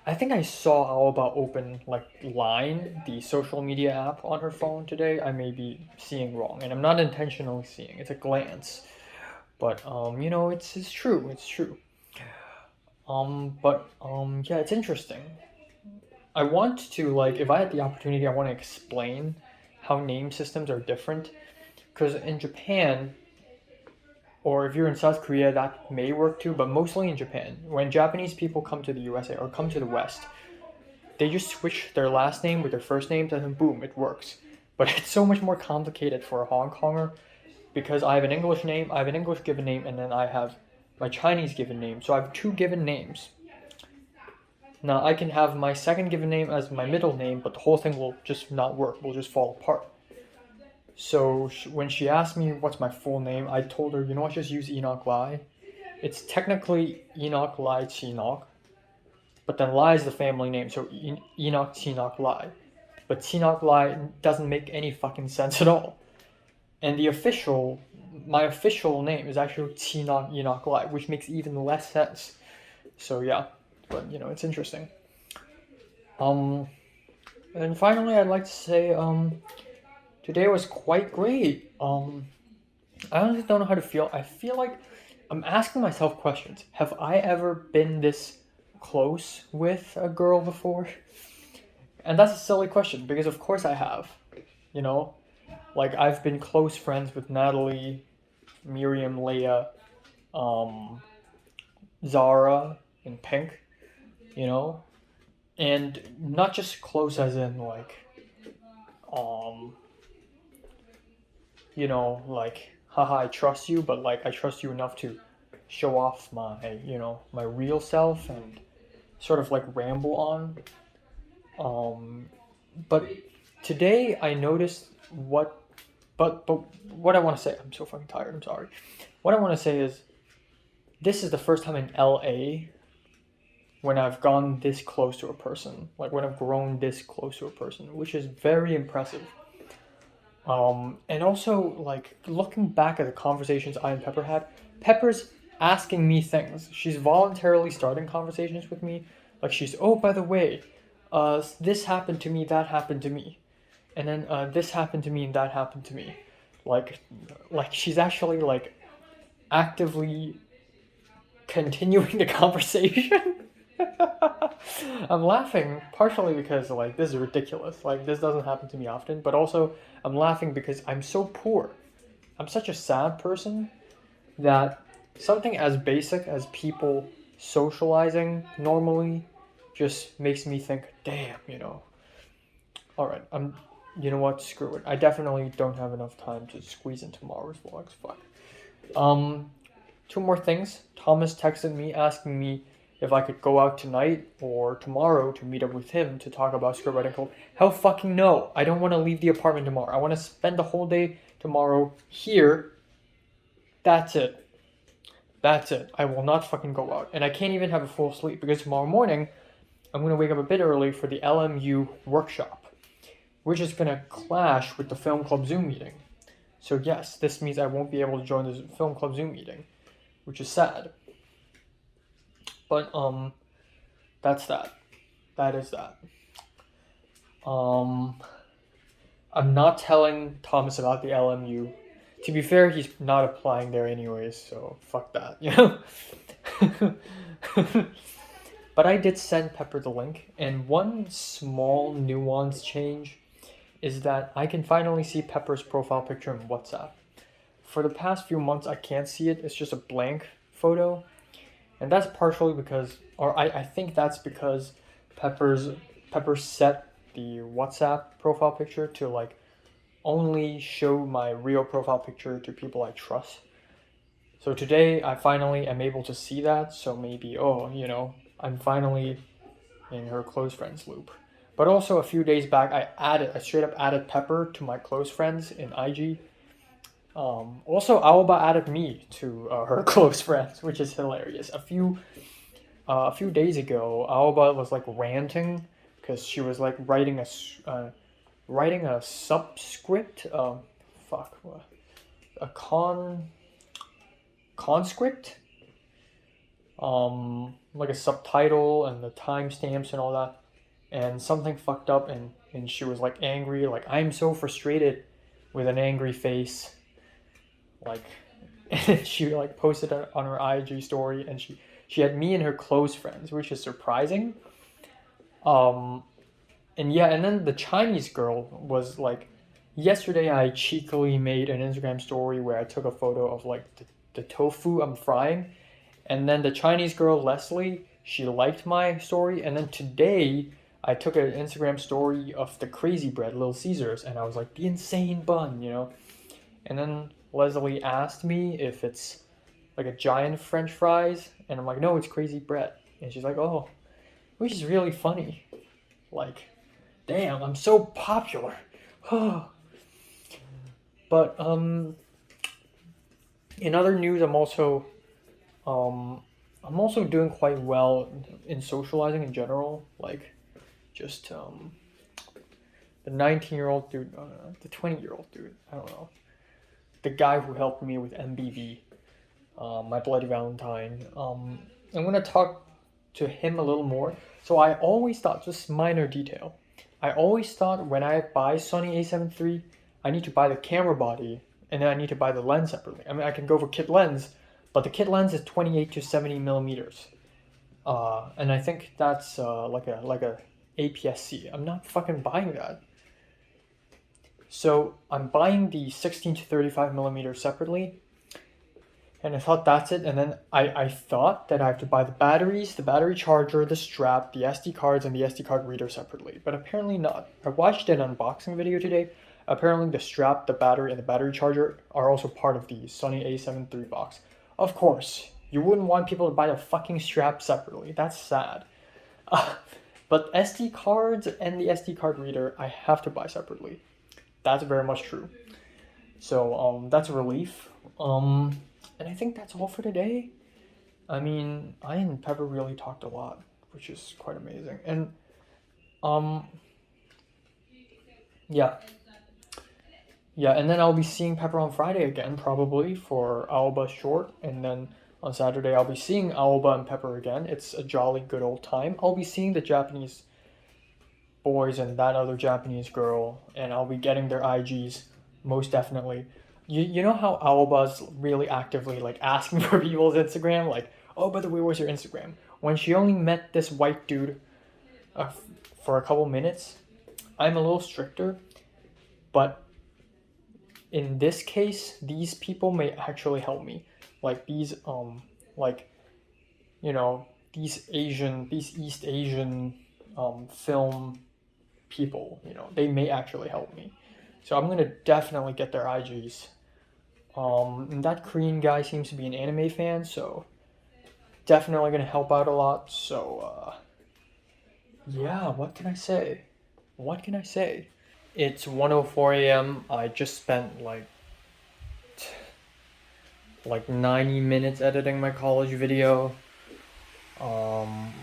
I think I saw Aoba open like Line, the social media app, on her phone today. I may be seeing wrong, and I'm not intentionally seeing. It's a glance, but it's true. It's true. Yeah, it's interesting. I want to like, if I had the opportunity, I want to explain how name systems are different. Because in Japan, or if you're in South Korea, that may work too, but mostly in Japan, when Japanese people come to the USA or come to the West, they just switch their last name with their first names and then boom, it works. But it's so much more complicated for a Hong Konger because I have an English name, I have an English given name, and then I have my Chinese given name. So I have two given names. Now I can have my second given name as my middle name, but the whole thing will just not work, will just fall apart. So when she asked me what's my full name, I told her, you know what, just use Enoch Lai. It's technically Enoch Lai Chinok, but then Lai is the family name, so Enoch Chinok Lai. But Chinok Lai doesn't make any fucking sense at all. And my official name is actually Chinok Enoch Lai, which makes even less sense. So yeah, but it's interesting. And finally, I'd like to say, today was quite great. I honestly don't know how to feel. I feel like I'm asking myself questions. Have I ever been this close with a girl before? And that's a silly question because of course I have. Like I've been close friends with Natalie, Miriam, Leia, Zara, and Pink, and not just close as in like, like, haha, I trust you, but like I trust you enough to show off my real self and sort of like ramble on. But today I noticed but what I want to say, I'm so fucking tired, I'm sorry. What I want to say is, this is the first time in LA when I've gone this close to a person, like when I've grown this close to a person, which is very impressive. And also, like, looking back at the conversations I and Pepper had, Pepper's asking me things. She's voluntarily starting conversations with me. Like, oh, by the way, this happened to me, that happened to me. And then this happened to me and that happened to me. Like she's actually, like, actively continuing the conversation. I'm laughing partially because like this is ridiculous. Like this doesn't happen to me often, but also I'm laughing because I'm so poor. I'm such a sad person that something as basic as people socializing normally just makes me think, damn, All right, you know what? Screw it. I definitely don't have enough time to squeeze in tomorrow's vlogs. Fuck. Two more things. Thomas texted me asking me if I could go out tonight or tomorrow to meet up with him to talk about script writing club. Hell fucking no. I don't want to leave the apartment tomorrow. I want to spend the whole day tomorrow here. That's it. I will not fucking go out. And I can't even have a full sleep because tomorrow morning I'm going to wake up a bit early for the LMU workshop, which is going to clash with the film club Zoom meeting. So yes, this means I won't be able to join the film club Zoom meeting, which is sad. But that's that. That is that. I'm not telling Thomas about the LMU. To be fair, he's not applying there anyways, so fuck that, But I did send Pepper the link, and one small nuance change is that I can finally see Pepper's profile picture in WhatsApp. For the past few months, I can't see it. It's just a blank photo. And that's partially because, or I think that's because Pepper set the WhatsApp profile picture to like only show my real profile picture to people I trust. So today I finally am able to see that. So maybe, I'm finally in her close friends loop. But also a few days back, I straight up added Pepper to my close friends in IG. Also, Aoba added me to her close friends, which is hilarious. A few days ago, Aoba was like ranting because she was like writing a subscript. A conscript. Like a subtitle and the timestamps and all that, and something fucked up, and she was like angry, like I'm so frustrated, with an angry face, like she like posted it on her IG story, and she had me and her close friends, which is surprising. And yeah, and then the Chinese girl was like, yesterday I cheekily made an Instagram story where I took a photo of like the tofu I'm frying, and then the Chinese girl Leslie, she liked my story, and then today I took an Instagram story of the crazy bread, Little Caesars, and I was like the insane bun, you know. And then Leslie asked me if it's like a giant French fries, and I'm like, no, it's crazy bread, and she's like, oh, which is really funny, like, damn, I'm so popular. But in other news, I'm also doing quite well in socializing in general. Like, just the 19-year-old dude, the 20-year-old dude. I don't know. The guy who helped me with MBV, my Bloody Valentine. I'm gonna talk to him a little more. So I always thought, just minor detail, I always thought when I buy Sony A7 III, I need to buy the camera body, and then I need to buy the lens separately. I mean, I can go for kit lens, but the kit lens is 28 to 70 millimeters, and I think that's like a APS-C. I'm not fucking buying that. So I'm buying the 16 to 35 millimeters separately, and I thought that's it. And then I thought that I have to buy the batteries, the battery charger, the strap, the SD cards, and the SD card reader separately. But apparently not. I watched an unboxing video today. Apparently the strap, the battery, and the battery charger are also part of the Sony A7 III box. Of course, you wouldn't want people to buy the fucking strap separately. That's sad. But SD cards and the SD card reader, I have to buy separately. That's very much true. So that's a relief. And I think that's all for today. I mean, I and Pepper really talked a lot, which is quite amazing. And yeah. Yeah, and then I'll be seeing Pepper on Friday again, probably, for Aoba Short. And then on Saturday, I'll be seeing Aoba and Pepper again. It's a jolly good old time. I'll be seeing the Japanese boys and that other Japanese girl, and I'll be getting their IGs, most definitely. You know how Aoba's really actively, like, asking for people's Instagram? Like, oh, by the way, what's your Instagram? When she only met this white dude for a couple minutes, I'm a little stricter. But in this case, these people may actually help me. Like, these, these East Asian film people, they may actually help me. So I'm gonna definitely get their IGs. And that Korean guy seems to be an anime fan, so definitely gonna help out a lot. So yeah, what can I say? It's 1:04 a.m. I just spent like 90 minutes editing my college video,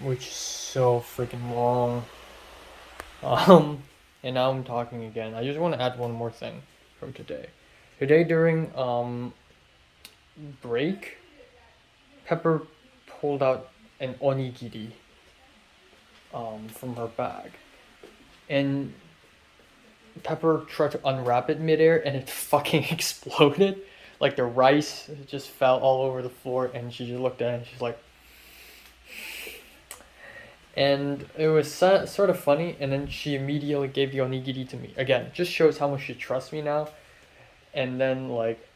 which is so freaking long. And now I'm talking again. I just want to add one more thing from today. Today during break, Pepper pulled out an onigiri from her bag, and Pepper tried to unwrap it midair, and it fucking exploded. Like, the rice just fell all over the floor, and she just looked at it and she's like, and it was sort of funny. And then she immediately gave the onigiri to me. Again, just shows how much she trusts me now. And then, like,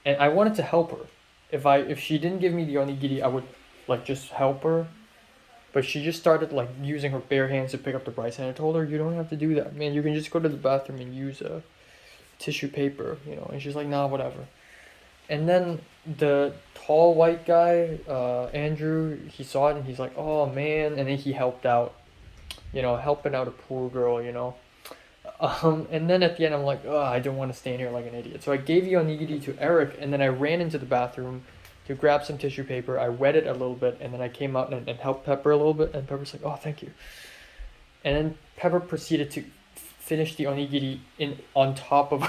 and I wanted to help her. If she didn't give me the onigiri, I would like just help her. But she just started like using her bare hands to pick up the rice, and I told her, you don't have to do that, man. You can just go to the bathroom and use a tissue paper, And she's like, nah, whatever. And then the tall white guy, Andrew, he saw it and he's like, oh man, and then he helped out. helping out a poor girl, and then at the end, I'm like, oh, I don't want to stand here like an idiot. So I gave the onigiri to Eric, and then I ran into the bathroom to grab some tissue paper. I wet it a little bit, and then I came out and helped Pepper a little bit, and Pepper's like, oh, thank you. And then Pepper proceeded to finish the onigiri on top of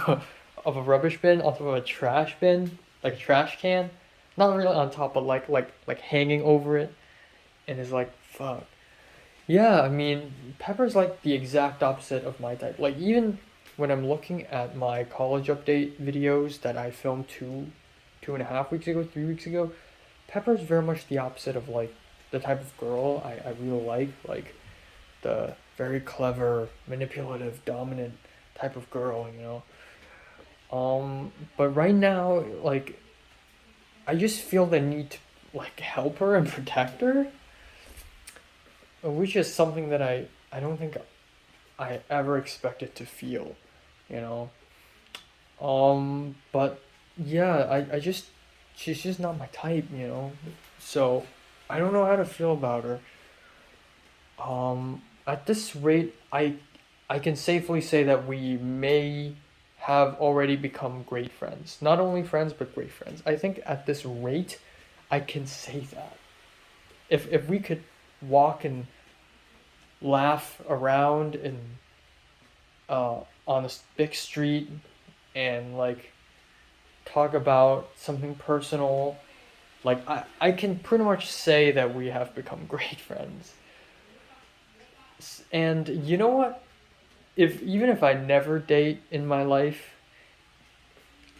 a rubbish bin, on top of a trash bin, like a trash can. Not really on top, but like hanging over it, and is like, fuck. Yeah, I mean, Pepper's like the exact opposite of my type. Like even when I'm looking at my college update videos that I filmed 2.5 weeks ago, 3 weeks ago, Pepper's very much the opposite of like the type of girl I really like the very clever, manipulative, dominant type of girl. But right now, like, I just feel the need to like help her and protect her, which is something that I don't think I ever expected to feel, you know. But yeah, I just she's just not my type. So I don't know how to feel about her. At this rate, I can safely say that we may have already become great friends. Not only friends, but great friends. I think at this rate, I can say that. If we could walk and laugh around and on a big street and like talk about something personal, like I can pretty much say that we have become great friends. And you know what? Even if I never date in my life,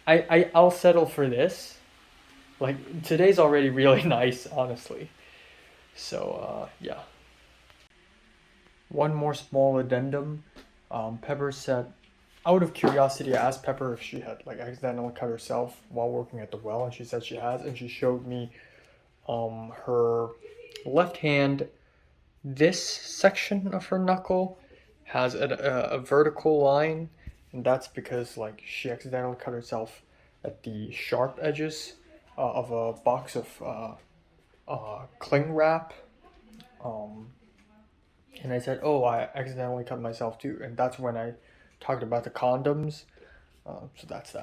I'll settle for this. Like today's already really nice, honestly. So yeah. One more small addendum. Pepper said, out of curiosity, I asked Pepper if she had like accidentally cut herself while working at the well, and she said she has, and she showed me her left hand. This section of her knuckle has a vertical line, and that's because like she accidentally cut herself at the sharp edges of a box of cling wrap. Um, and I said, "Oh, I accidentally cut myself too," and that's when I talked about the condoms. So that's that.